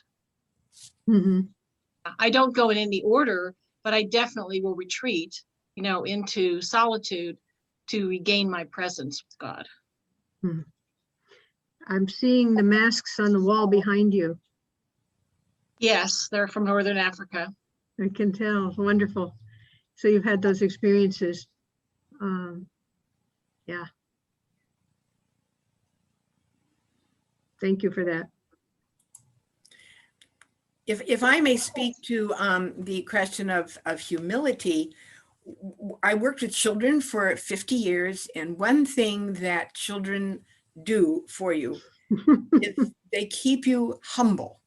I don't go in any order, but I definitely will retreat, into solitude to regain my presence with God. I'm seeing the masks on the wall behind you. Yes, they're from Northern Africa. I can tell. Wonderful. So you've had those experiences. Yeah. Thank you for that. If I may speak to the question of humility, I worked with children for 50 years, and one thing that children do for you is they keep you humble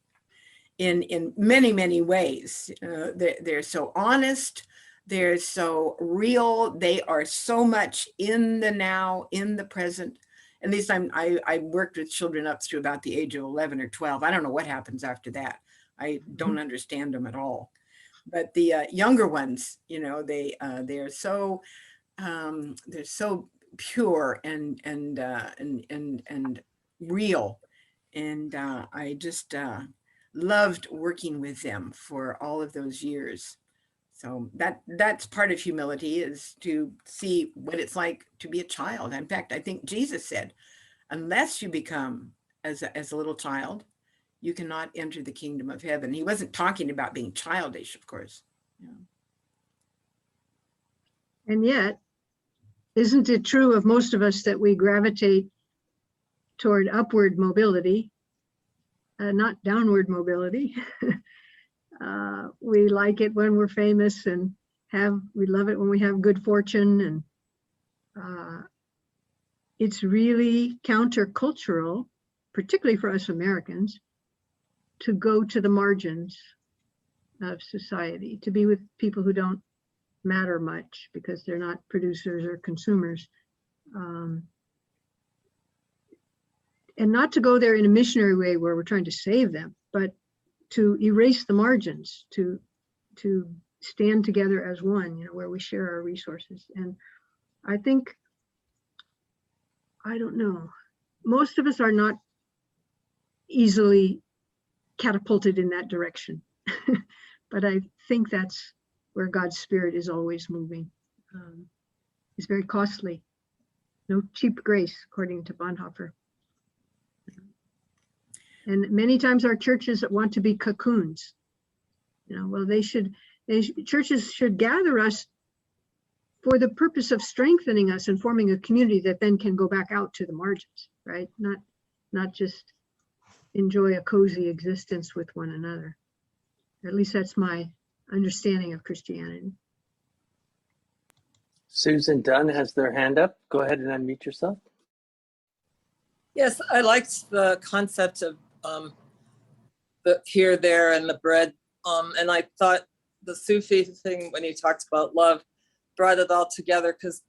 in many, many ways. They're so honest, they're so real, they are so much in the now, in the present. At least I worked with children up through about the age of 11 or 12. I don't know what happens after that. I don't understand them at all. But the younger ones, they're so pure and real, and I just loved working with them for all of those years. So that's part of humility, is to see what it's like to be a child. In fact, I think Jesus said, unless you become as a little child, you cannot enter the kingdom of heaven. He wasn't talking about being childish, of course. Yeah. And yet, isn't it true of most of us that we gravitate toward upward mobility, not downward mobility? We like it when we're famous and we love it when we have good fortune, and it's really countercultural, particularly for us Americans, to go to the margins of society, to be with people who don't matter much because they're not producers or consumers. And not to go there in a missionary way where we're trying to save them, but to erase the margins, to stand together as one, where we share our resources. And I think, I don't know, most of us are not easily catapulted in that direction. But I think that's where God's Spirit is always moving. It's very costly. No cheap grace, according to Bonhoeffer. And many times our churches want to be cocoons. Well, churches should gather us for the purpose of strengthening us and forming a community that then can go back out to the margins, right? Not just enjoy a cozy existence with one another. At least that's my understanding of Christianity. Susan Dunn has their hand up. Go ahead and unmute yourself. Yes, I liked the concept of the here, there, and the bread. And I thought the Sufi thing, when you talked about love, brought it all together, because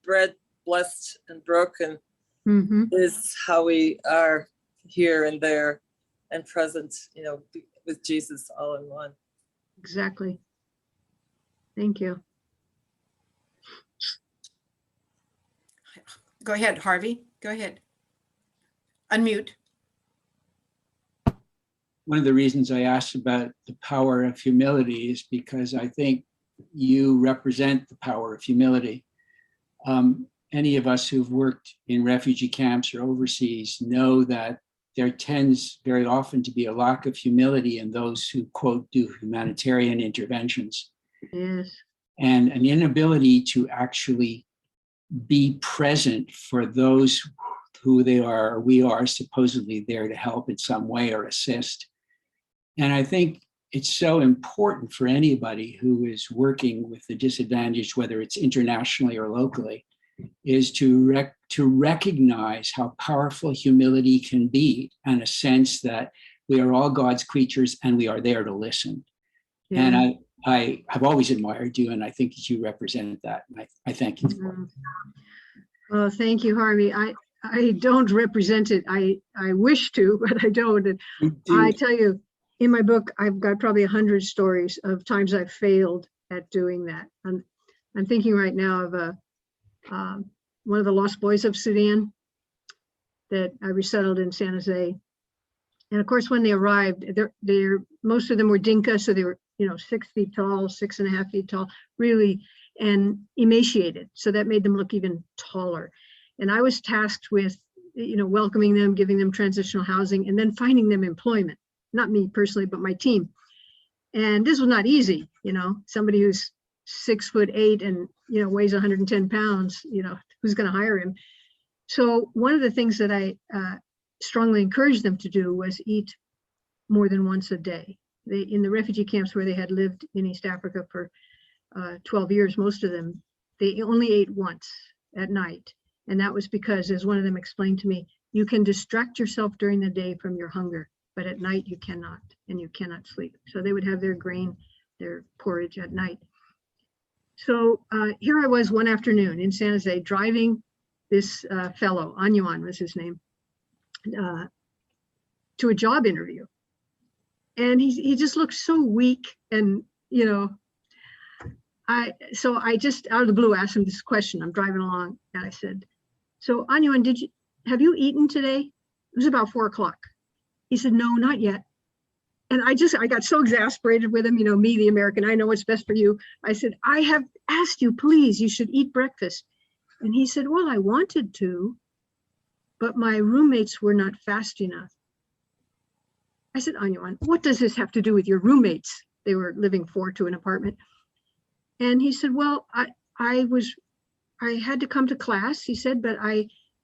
bread blessed and broken is how we are here and there and present, with Jesus all in one. Exactly. Thank you. Go ahead, Harvey. Go ahead. Unmute. One of the reasons I asked about the power of humility is because I think you represent the power of humility. Any of us who've worked in refugee camps or overseas know that there tends very often to be a lack of humility in those who, quote, do humanitarian interventions. Yes. And an inability to actually be present for those who they are, or we are supposedly there to help in some way or assist. And I think it's so important for anybody who is working with the disadvantaged, whether it's internationally or locally, is to recognize how powerful humility can be, and a sense that we are all God's creatures and we are there to listen. Yeah. And I have always admired you, and I think that you represent that. And I thank you for it. Well, thank you, Harvey. I don't represent it. I wish to, but I don't. And I tell you, in my book, I've got probably 100 stories of times I've failed at doing that. I'm thinking right now of one of the lost boys of Sudan that I resettled in San Jose. And of course, when they arrived, they're most of them were Dinka, so they were 6 feet tall, 6.5 feet tall, really, and emaciated. So that made them look even taller. And I was tasked with, welcoming them, giving them transitional housing, and then finding them employment. Not me personally, but my team. And this was not easy, somebody who's 6'8" and, weighs 110 pounds, who's going to hire him? So one of the things that I strongly encouraged them to do was eat more than once a day. In the refugee camps where they had lived in East Africa for 12 years, most of them, they only ate once at night. And that was because, as one of them explained to me, you can distract yourself during the day from your hunger, but at night you cannot, and you cannot sleep. So they would have their grain, their porridge at night. So here I was one afternoon in San Jose driving this fellow, Anyuan was his name, to a job interview. And he just looked so weak. And, so I just out of the blue asked him this question. I'm driving along and I said, so Anyuan, have you eaten today? It was about 4 o'clock. He said, no, not yet. And I got so exasperated with him, me, the American, I know what's best for you. I said, I have asked you, please, you should eat breakfast. And he said, well, I wanted to, but my roommates were not fast enough. I said, Anyuan, what does this have to do with your roommates? They were living 4 to an apartment. And he said, well, I had to come to class, he said, but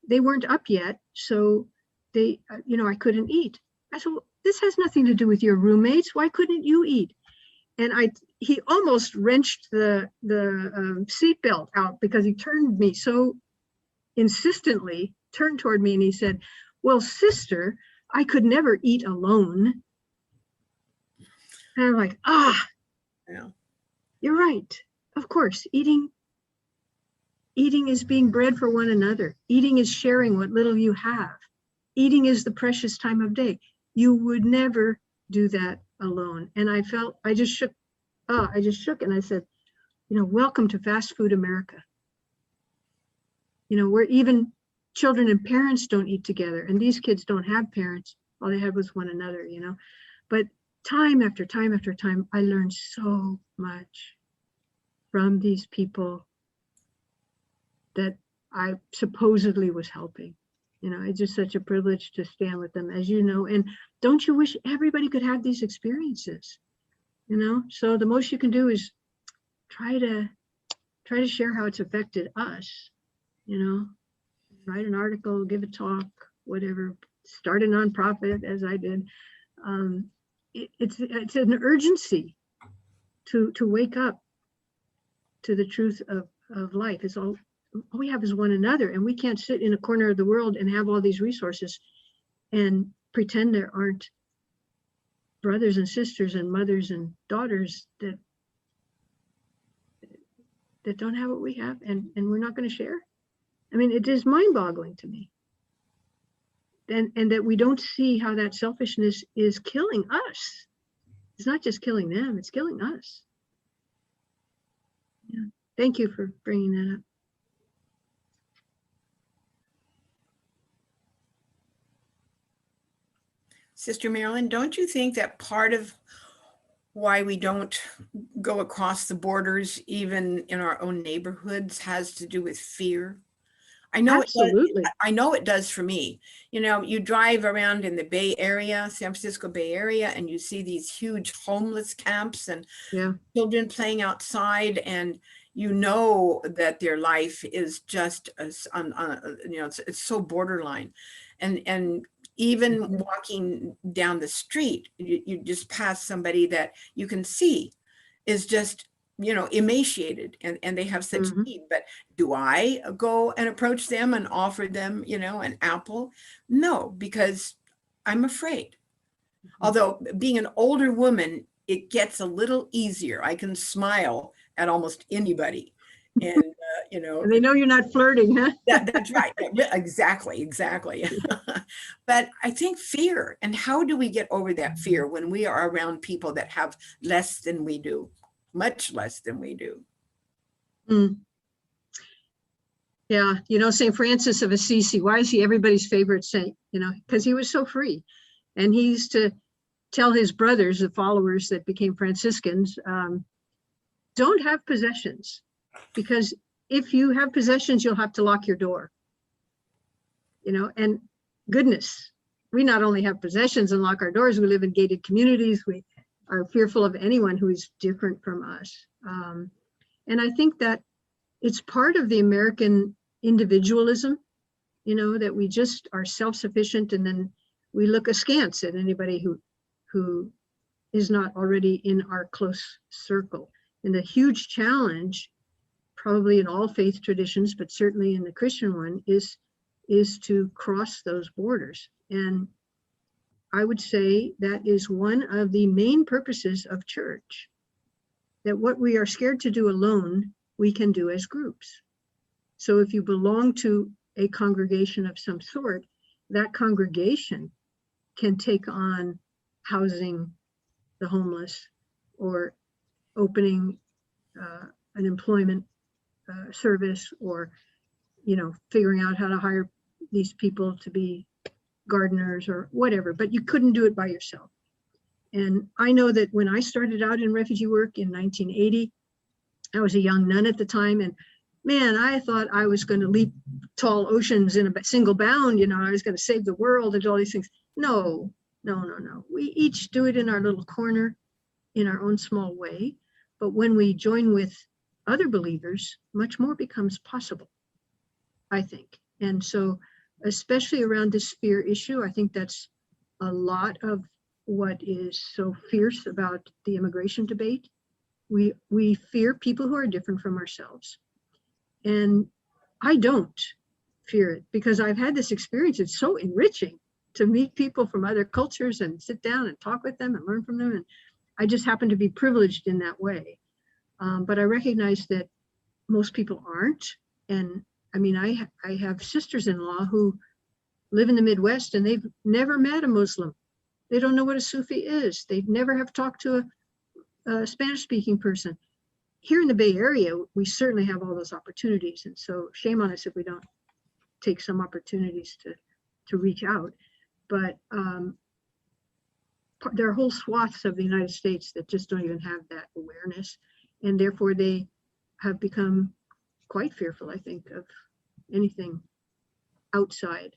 they weren't up yet. So they, I couldn't eat. I said, well, this has nothing to do with your roommates. Why couldn't you eat? And he almost wrenched the seatbelt out because he turned me so insistently, turned toward me, and he said, well, sister, I could never eat alone. And I'm like, yeah. You're right. Of course, eating is being bread for one another. Eating is sharing what little you have. Eating is the precious time of day. You would never do that alone. And I just shook and I said, welcome to fast food America. Where even children and parents don't eat together, and these kids don't have parents. All they had was one another, But time after time after time, I learned so much from these people that I supposedly was helping. It's just such a privilege to stand with them, as you know. And don't you wish everybody could have these experiences? So the most you can do is try to share how it's affected us. Write an article, give a talk, whatever. Start a nonprofit, as I did. It's an urgency to wake up to the truth of life. It's all we have is one another, and we can't sit in a corner of the world and have all these resources and pretend there aren't brothers and sisters and mothers and daughters that don't have what we have, and we're not going to share. I mean, it is mind-boggling to me. And that we don't see how that selfishness is killing us. It's not just killing them, it's killing us. Yeah. Thank you for bringing that up. Sister Marilyn, don't you think that part of why we don't go across the borders, even in our own neighborhoods, has to do with fear? I know Absolutely. I know it does for me. You drive around in the Bay Area, San Francisco Bay Area, and you see these huge homeless camps and children playing outside, and that their life is just it's so borderline, and even walking down the street, you just pass somebody that you can see is just emaciated, and they have such need. But do I go and approach them and offer them, an apple? No, because I'm afraid. Although being an older woman, it gets a little easier. I can smile at almost anybody. And, and they know you're not flirting, huh? That's right. Exactly. But I think fear, and how do we get over that fear when we are around people that have less than we do? Much less than we do. Yeah, St. Francis of Assisi, why is he everybody's favorite saint? Because he was so free. And he used to tell his brothers, the followers that became Franciscans, don't have possessions, because if you have possessions, you'll have to lock your door. And goodness, we not only have possessions and lock our doors, we live in gated communities. We are fearful of anyone who is different from us. And I think that it's part of the American individualism, that we just are self-sufficient, and then we look askance at anybody who is not already in our close circle. And the huge challenge, probably in all faith traditions, but certainly in the Christian one, is to cross those borders. And I would say that is one of the main purposes of church, that what we are scared to do alone, we can do as groups. So if you belong to a congregation of some sort, that congregation can take on housing the homeless, or opening an employment service, or figuring out how to hire these people to be gardeners or whatever, but you couldn't do it by yourself. And I know that when I started out in refugee work in 1980, I was a young nun at the time, and man, I thought I was going to leap tall oceans in a single bound. I was going to save the world and all these things. No. We each do it in our little corner, in our own small way. But when we join with other believers, much more becomes possible, I think. And so, especially around this fear issue, I think that's a lot of what is so fierce about the immigration debate. We fear people who are different from ourselves. And I don't fear it, because I've had this experience. It's so enriching to meet people from other cultures and sit down and talk with them and learn from them. And I just happen to be privileged in that way. But I recognize that most people aren't. And I mean, I have sisters-in-law who live in the Midwest and they've never met a Muslim. They don't know what a Sufi is. They never have talked to a Spanish-speaking person. Here in the Bay Area, we certainly have all those opportunities. And so shame on us if we don't take some opportunities to reach out. But there are whole swaths of the United States that just don't even have that awareness. And therefore they have become quite fearful, I think, of anything outside,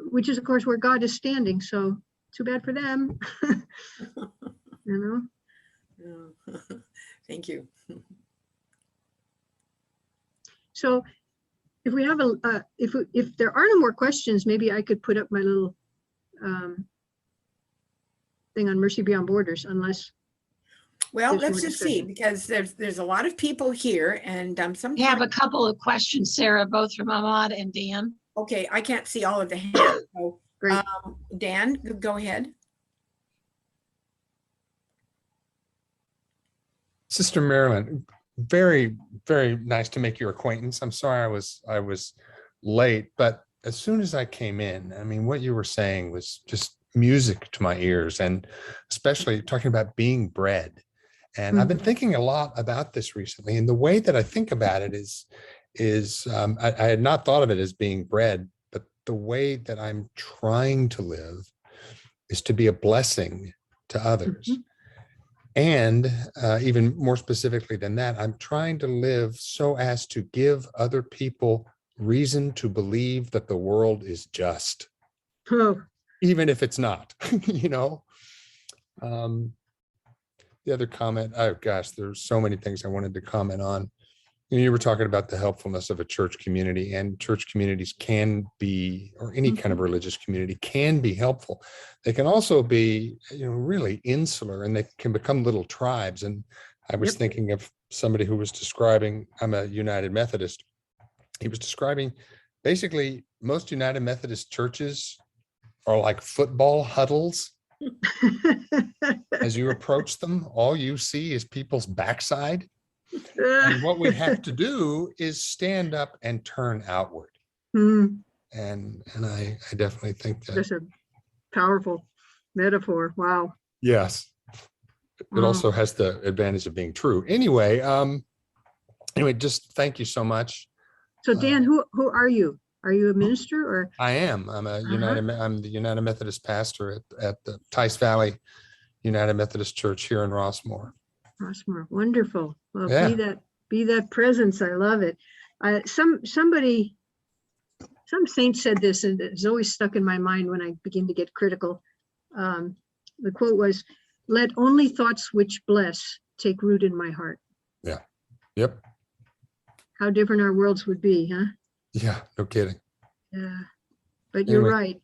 which is of course where God is standing. So too bad for them. You know? Thank you. So if we have if there are no more questions, maybe I could put up my little thing on Mercy Beyond Borders, unless. Well, there's let's more just see, discussion. because there's a lot of people here, and We have sometimes, a couple of questions, Sarah, both from Ahmad and Dan. okay, I can't see all of the hands. So, Great. Dan, go ahead. Sister Marilyn, very, very nice to make your acquaintance. I'm sorry I was late, but as soon as I came in, I mean, what you were saying was just music to my ears, and especially talking about being bread. And I've been thinking a lot about this recently. And the way that I think about it is I had not thought of it as being bread, but the way that I'm trying to live is to be a blessing to others. And even more specifically than that, I'm trying to live so as to give other people reason to believe that the world is just, even if it's not, you know. The other comment, oh gosh, there's so many things I wanted to comment on. You were talking about the helpfulness of a church community, and church communities can be, or any kind of religious community can be helpful. They can also be, really insular, and they can become little tribes. And I was thinking of somebody who was describing, I'm a United Methodist. He was describing basically most United Methodist churches are like football huddles. As you approach them, all you see is people's backside. And what we have to do is stand up and turn outward. And I definitely think that. That's a powerful metaphor. Wow. Yes. It also has the advantage of being true. Anyway, just thank you so much. So Dan, who are you? Are you a minister or? I am. I'm a I'm the United Methodist pastor at the Tice Valley United Methodist Church here in Rossmore. Rossmore, wonderful. Well, Yeah. be that presence. I love it. Some saint said this, and it's always stuck in my mind when I begin to get critical. The quote was, "Let only thoughts which bless take root in my heart." Yeah. Yep. How different our worlds would be, huh? Yeah, no kidding. Yeah, but you're right.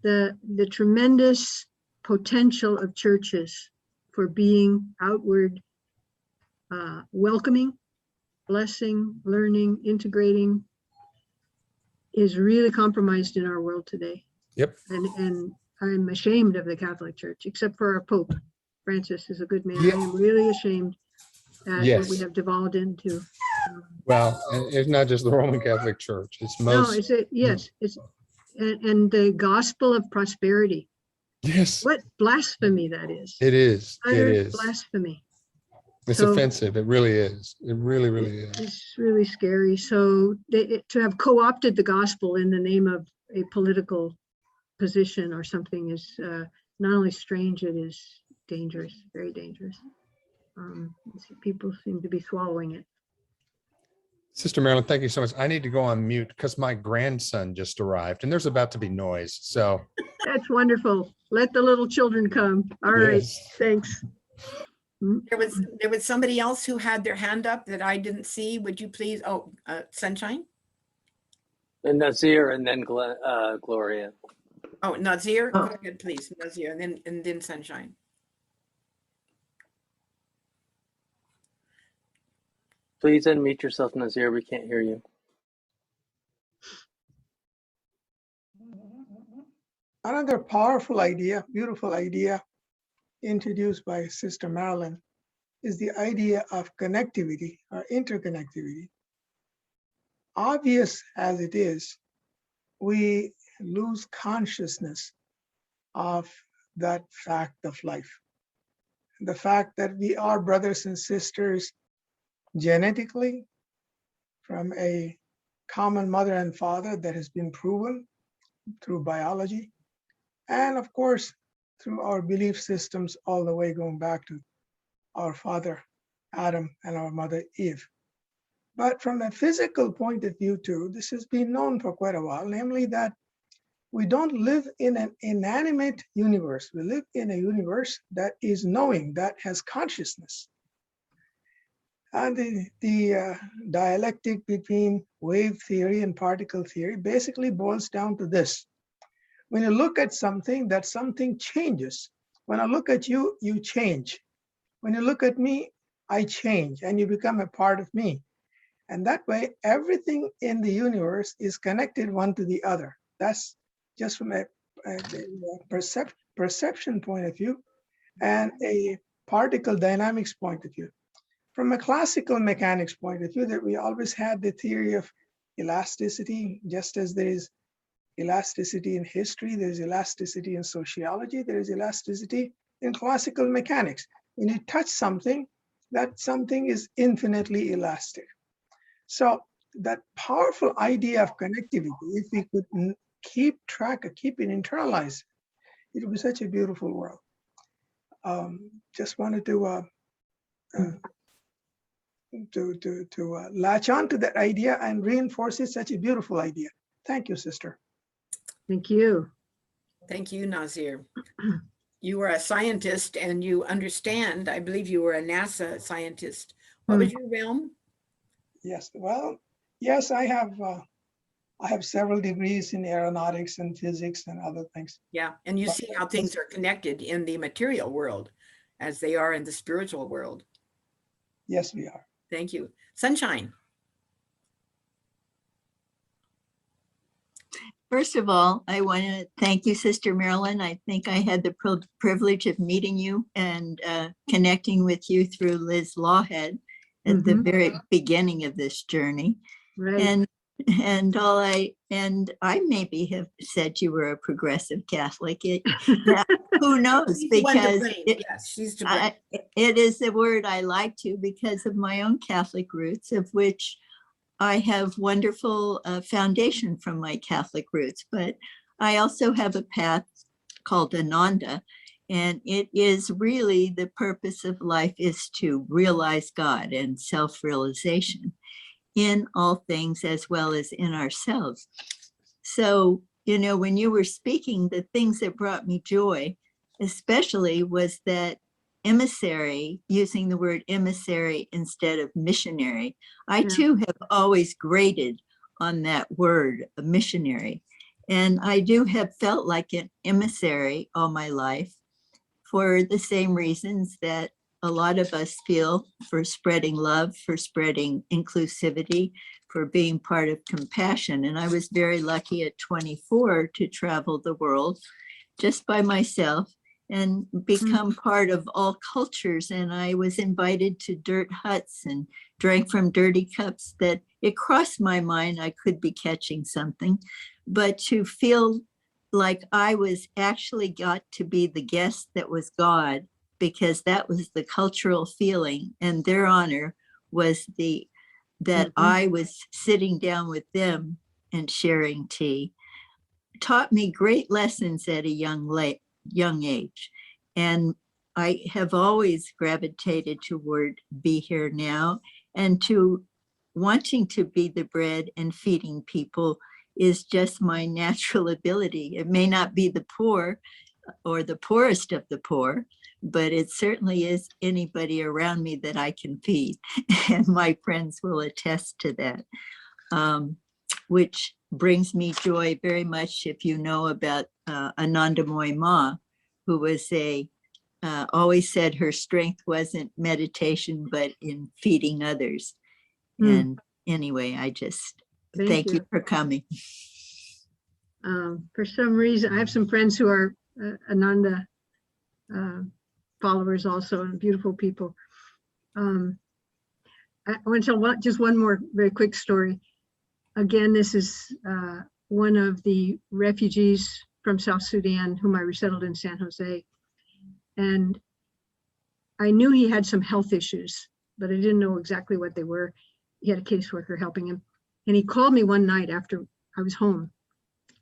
The tremendous potential of churches for being outward, welcoming, blessing, learning, integrating is really compromised in our world today. Yep. And I'm ashamed of the Catholic Church, except for our Pope. Francis is a good man. Yeah. I am really ashamed at what we Yes. have devolved into. Well, and it's not just the Roman Catholic Church. It's No, most. it's and the gospel of prosperity. Yes. What blasphemy that is. It is. Utter It is. blasphemy. It's So- offensive. It really is. It really, really is. It's really scary. So to have co-opted the gospel in the name of a political position or something is not only strange, it is dangerous, very dangerous. People seem to be swallowing it. Sister Marilyn, thank you so much. I need to go on mute because my grandson just arrived and there's about to be noise. So That's wonderful. Let the little children come. All right, yes. thanks. There was somebody else who had their hand up that I didn't see. Would you please? Oh, Sunshine. And Nazir, and then Gloria. Oh, Nazir. Go ahead, please, Nazir, and then Sunshine. Please unmute yourself, Nazir. We can't hear you. Another powerful idea, beautiful idea introduced by Sister Marilyn is the idea of connectivity or interconnectivity. Obvious as it is, we lose consciousness of that fact of life. The fact that we are brothers and sisters genetically from a common mother and father that has been proven through biology, and of course, through our belief systems all the way going back to our father Adam and our mother Eve. But from a physical point of view too, this has been known for quite a while, namely that we don't live in an inanimate universe. We live in a universe that is knowing, that has consciousness. And the dialectic between wave theory and particle theory basically boils down to this. When you look at something, that something changes. When I look at you, you change. When you look at me, I change and you become a part of me. And that way, everything in the universe is connected one to the other. That's just from a perception point of view and a particle dynamics point of view. From a classical mechanics point of view, that we always had the theory of elasticity, just as there is elasticity in history, there's elasticity in sociology, there is elasticity in classical mechanics. When you touch something, that something is infinitely elastic. So that powerful idea of connectivity, if we could keep track of, keep it internalized, it would be such a beautiful world. Just wanted to latch on to that idea and reinforce it. Such a beautiful idea. Thank you, sister. Thank you. Thank you, Nazir. You are a scientist and you understand, I believe you were a NASA scientist. What was your realm? Yes, well, yes, I have several degrees in aeronautics and physics and other things. Yeah, and you see how things are connected in the material world as they are in the spiritual world. Yes, we are. Thank you. Sunshine. First of all, I want to thank you, Sister Marilyn. I think I had the privilege of meeting you and connecting with you through Liz Lawhead at the very beginning of this journey. Right. And I maybe have said you were a progressive Catholic. Who knows? Because it is the word I like to because of my own Catholic roots, of which I have wonderful foundation from my Catholic roots, but I also have a path called Ananda, and it is really the purpose of life is to realize God and self-realization in all things as well as in ourselves. So, you know, when you were speaking, the things that brought me joy, especially was that emissary, using the word emissary instead of missionary. I too have always graded on that word, a missionary. And I do have felt like an emissary all my life for the same reasons that a lot of us feel, for spreading love, for spreading inclusivity, for being part of compassion. And I was very lucky at 24 to travel the world just by myself and become part of all cultures. And I was invited to dirt huts and drank from dirty cups that it crossed my mind I could be catching something, but to feel like I was actually got to be the guest that was God, because that was the cultural feeling, and their honor was that I was sitting down with them and sharing tea, taught me great lessons at a young age. And I have always gravitated toward be here now, and to wanting to be the bread and feeding people is just my natural ability. It may not be the poor or the poorest of the poor, but it certainly is anybody around me that I can feed. And my friends will attest to that, which brings me joy very much if you know about Anandamoy Ma, who was always said her strength wasn't meditation, but in feeding others. And anyway, I just thank you for coming. For some reason, I have some friends who are Ananda followers also, and beautiful people. I want to tell just one more very quick story. Again, this is one of the refugees from South Sudan whom I resettled in San Jose. And I knew he had some health issues, but I didn't know exactly what they were. He had a caseworker helping him. And he called me one night after I was home.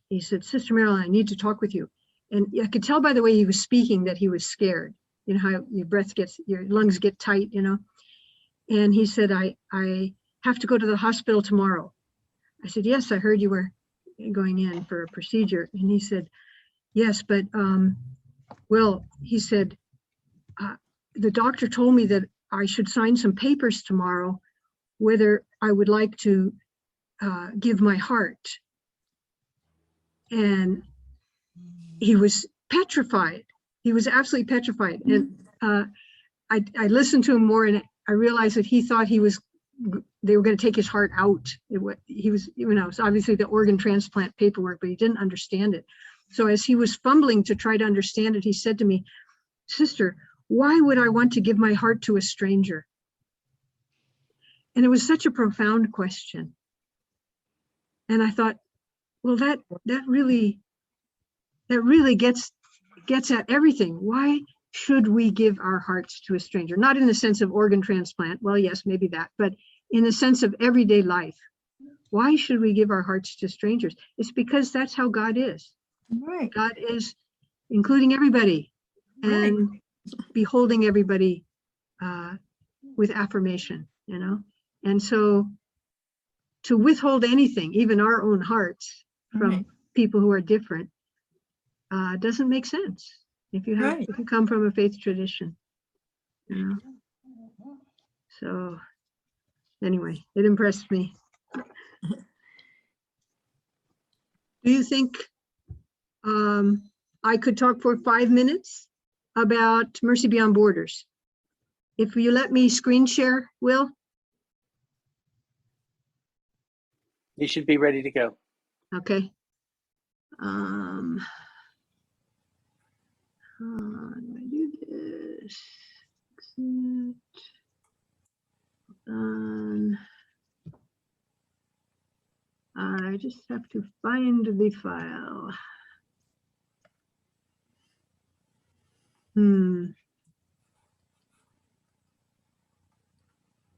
He said, Sister Marilyn, I need to talk with you. And I could tell by the way he was speaking that he was scared. You know how your lungs get tight, you know? And he said, I have to go to the hospital tomorrow. I said, yes, I heard you were going in for a procedure. And he said, yes, but well, he said, the doctor told me that I should sign some papers tomorrow, whether I would like to give my heart. And he was petrified. He was absolutely petrified. And I listened to him more, and I realized that he thought they were going to take his heart out. He was, you know, it's obviously the organ transplant paperwork, but he didn't understand it. So as he was fumbling to try to understand it, he said to me, Sister, why would I want to give my heart to a stranger? And it was such a profound question. And I thought, well, that really gets at everything. Why should we give our hearts to a stranger? Not in the sense of organ transplant. Well, yes, maybe that, but in the sense of everyday life. Why should we give our hearts to strangers? It's because that's how God is. Right. God is including everybody and beholding everybody with affirmation, you know? And so to withhold anything, even our own hearts, from people who are different, doesn't make sense if you come from a faith tradition, you know. So anyway, it impressed me. Do you think I could talk for 5 minutes about Mercy Beyond Borders? If you let me screen share, Will? You should be ready to go. Okay. How do I do this? Exit. I just have to find the file.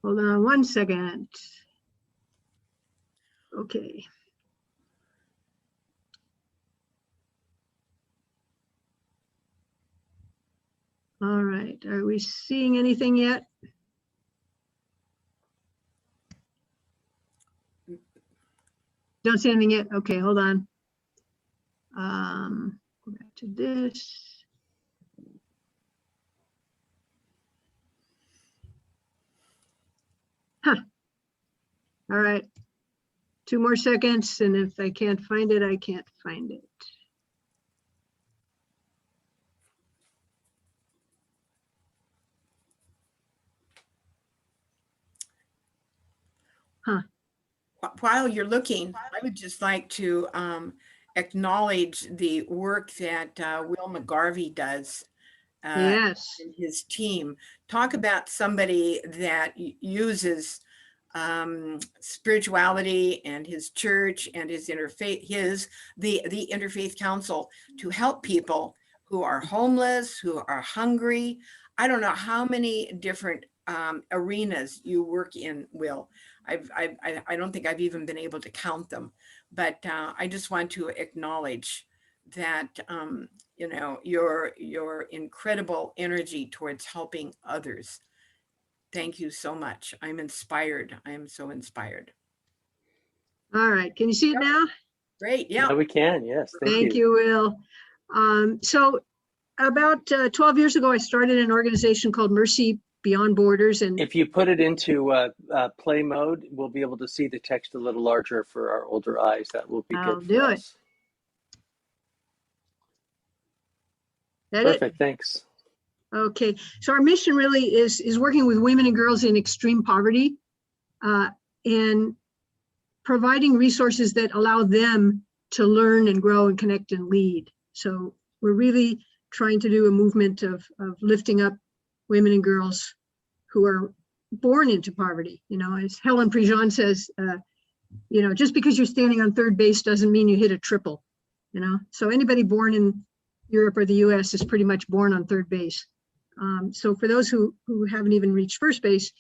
Hold on 1 second. Okay. All right, are we seeing anything yet? Don't see anything yet? Okay, hold on. Go back to this. Huh. All right, 2 more seconds, and if I can't find it, I can't find it. Huh. While you're looking, I would just like to acknowledge the work that Will McGarvey does. Yes. And his team. Talk about somebody that uses spirituality and his church and his interfaith, the Interfaith Council to help people who are homeless, who are hungry. I don't know how many different arenas you work in, Will. I don't think I've even been able to count them, but I just want to acknowledge that you know, your incredible energy towards helping others. Thank you so much. I'm inspired. I am so inspired. All right, can you see it now? Great, yeah. Now we can, yes, Thank you, Will. So about 12 years ago, I started an organization called Mercy Beyond Borders. And if you put it into play mode, we'll be able to see the text a little larger for our older eyes. That will be good for us. Perfect, thanks. Okay, so our mission really is working with women and girls in extreme poverty and providing resources that allow them to learn and grow and connect and lead. So we're really trying to do a movement of lifting up women and girls who are born into poverty. You know, as Helen Prejean says, you know, just because you're standing on third base doesn't mean you hit a triple, you know. So anybody born in Europe or the US is pretty much born on third base. So for those who haven't even reached first base,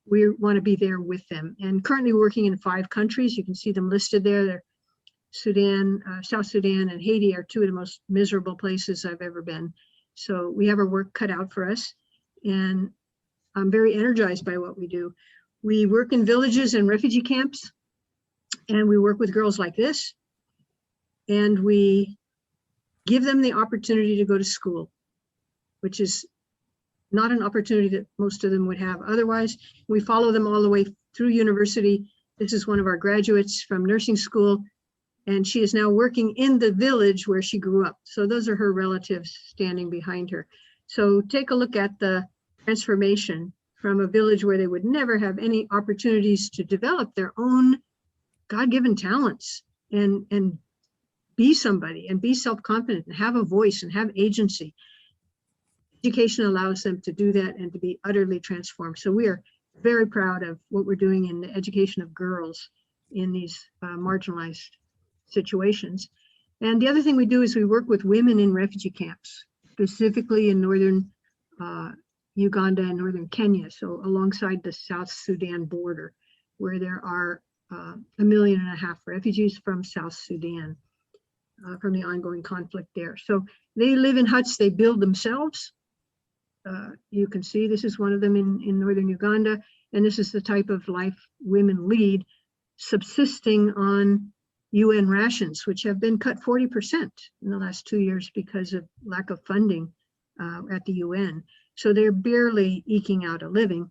we want to be there with them. And currently working in 5 countries. You can see them listed there. They're Sudan, South Sudan and Haiti are 2 of the most miserable places I've ever been. So we have our work cut out for us. And I'm very energized by what we do. We work in villages and refugee camps, and we work with girls like this. And we give them the opportunity to go to school, which is not an opportunity that most of them would have otherwise. We follow them all the way through university. This is one of our graduates from nursing school, and she is now working in the village where she grew up. So those are her relatives standing behind her. So take a look at the transformation from a village where they would never have any opportunities to develop their own God-given talents and be somebody and be self-confident and have a voice and have agency. Education allows them to do that and to be utterly transformed. So we are very proud of what we're doing in the education of girls in these marginalized situations. And the other thing we do is we work with women in refugee camps, specifically in northern Uganda and northern Kenya, so alongside the South Sudan border, where there are 1.5 million refugees from South Sudan, from the ongoing conflict there. So they live in huts they build themselves. You can see this is one of them in northern Uganda, and this is the type of life women lead, subsisting on UN rations, which have been cut 40% in the last 2 years because of lack of funding at the UN. So they're barely eking out a living.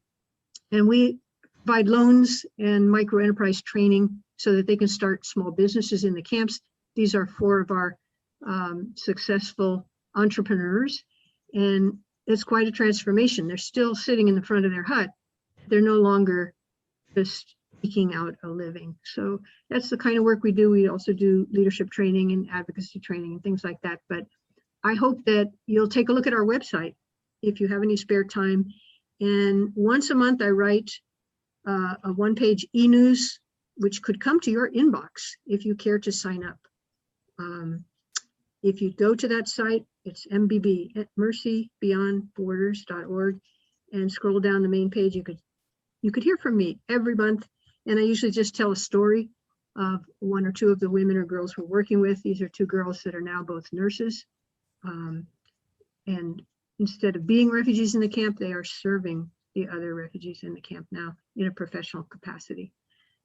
And we provide loans and micro enterprise training so that they can start small businesses in the camps. These are 4 of our successful entrepreneurs, and it's quite a transformation. They're still sitting in the front of their hut. They're no longer just eking out a living. So that's the kind of work we do. We also do leadership training and advocacy training and things like that. But I hope that you'll take a look at our website if you have any spare time. And once a month, I write a 1-page e-news, which could come to your inbox if you care to sign up. If you go to that site, it's MBB at mercybeyondborders.org, and scroll down the main page. You could hear from me every month, and I usually just tell a story of 1 or 2 of the women or girls we're working with. These are 2 girls that are now both nurses, and instead of being refugees in the camp, they are serving the other refugees in the camp now in a professional capacity.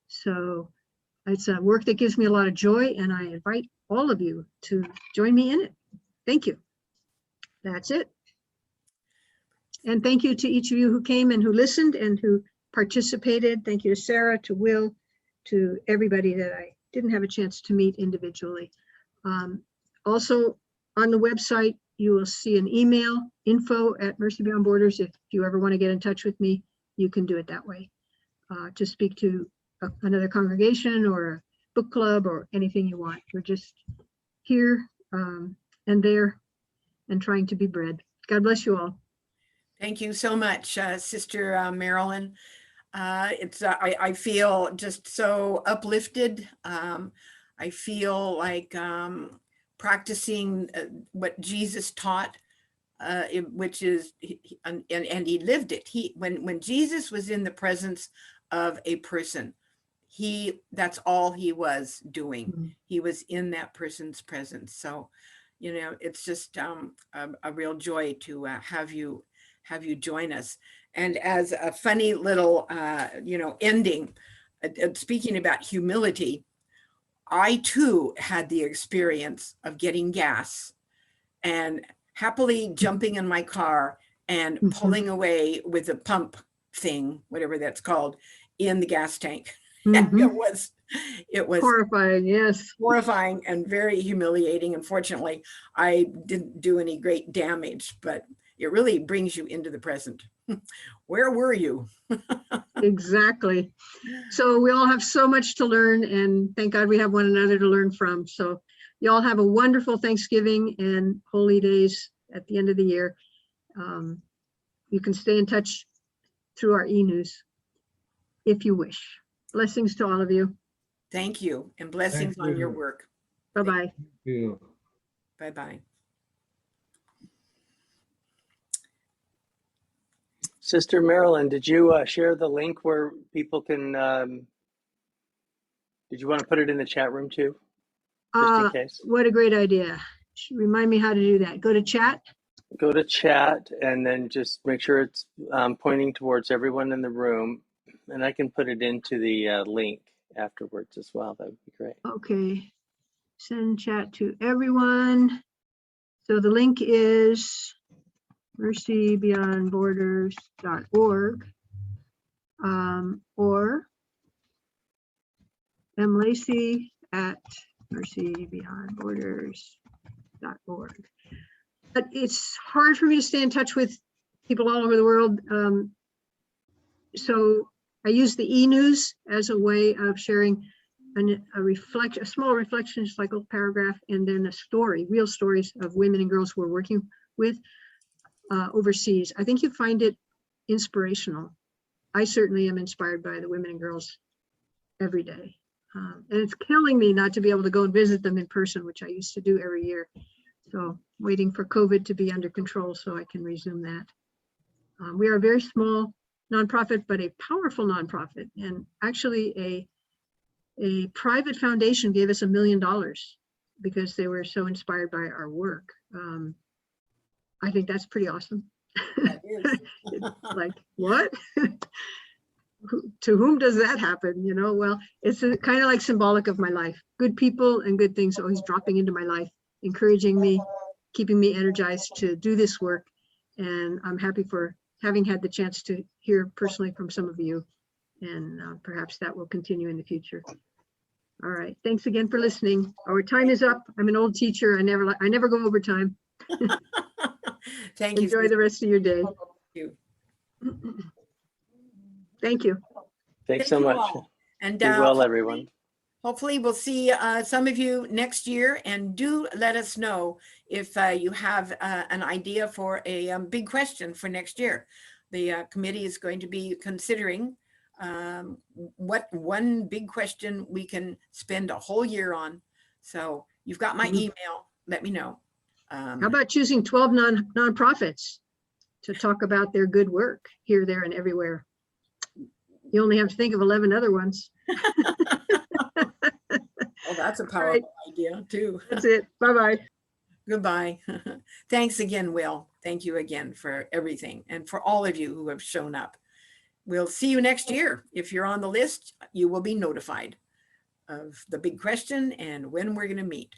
So it's a work that gives me a lot of joy, and I invite all of you to join me in it. Thank you. That's it. And thank you to each of you who came and who listened and who participated. Thank you to Sarah, to Will, to everybody that I didn't have a chance to meet individually. Also on the website, you will see an email, info@Mercy Beyond Borders. If you ever want to get in touch with me, you can do it that way. To speak to another congregation or a book club or anything you want. We're just here and there and trying to be bread. God bless you all. Thank you so much, Sister Marilyn. I feel just so uplifted. I feel like practicing what Jesus taught, which is, and he lived it. When Jesus was in the presence of a person, that's all he was doing. Mm-hmm. He was in that person's presence. So, you know, it's just a real joy to have you join us. And as a funny little, ending, speaking about humility, I too had the experience of getting gas and happily jumping in my car and pulling away with a pump thing, whatever that's called, in the gas tank. And it was horrifying, yes. Horrifying and very humiliating. Unfortunately, I didn't do any great damage, but it really brings you into the present. Where were you? Exactly. So we all have so much to learn, and thank God we have one another to learn from. So you all have a wonderful Thanksgiving and holy days at the end of the year. You can stay in touch through our e-news, if you wish. Blessings to all of you. Thank you, and blessings Thank on your you. work. Bye-bye. You. Bye-bye. Sister Marilyn, did you share the link where people can, did you want to put it in the chat room too? Just in case. What a great idea. Remind me how to do that. Go to chat. Go to chat and then just make sure it's pointing towards everyone in the room. And I can put it into the link afterwards as well. That would be great. Okay. Send chat to everyone. So the link is mercybeyondborders.org or mlacey@mercybeyondborders.org. But it's hard for me to stay in touch with people all over the world. So I use the e-news as a way of sharing a small reflection cycle paragraph, and then a story, real stories of women and girls we're working with overseas. I think you find it inspirational. I certainly am inspired by the women and girls every day. And it's killing me not to be able to go and visit them in person, which I used to do every year. So waiting for COVID to be under control so I can resume that. We are a very small nonprofit, but a powerful nonprofit. And actually a private foundation gave us $1 million because they were so inspired by our work. I think that's pretty awesome. That is. Like, what? To whom does that happen? You know, well, it's kind of like symbolic of my life. Good people and good things always dropping into my life, encouraging me, keeping me energized to do this work. And I'm happy for having had the chance to hear personally from some of you. And perhaps that will continue in the future. All right. Thanks again for listening. Our time is up. I'm an old teacher. I never go over time. Thank you. Enjoy the rest of your day. Thank you. Thank you. Thanks so you much. all. And Be well, everyone. Hopefully we'll see some of you next year, and do let us know if you have an idea for a big question for next year. The committee is going to be considering what one big question we can spend a whole year on. So you've got my email, let me know. How about choosing 12 nonprofits to talk about their good work here, there, and everywhere? You only have to think of 11 other ones. Oh, that's a powerful idea too. That's it. Bye-bye. Goodbye. Thanks again, Will. Thank you again for everything and for all of you who have shown up. We'll see you next year. If you're on the list, you will be notified of the big question and when we're going to meet.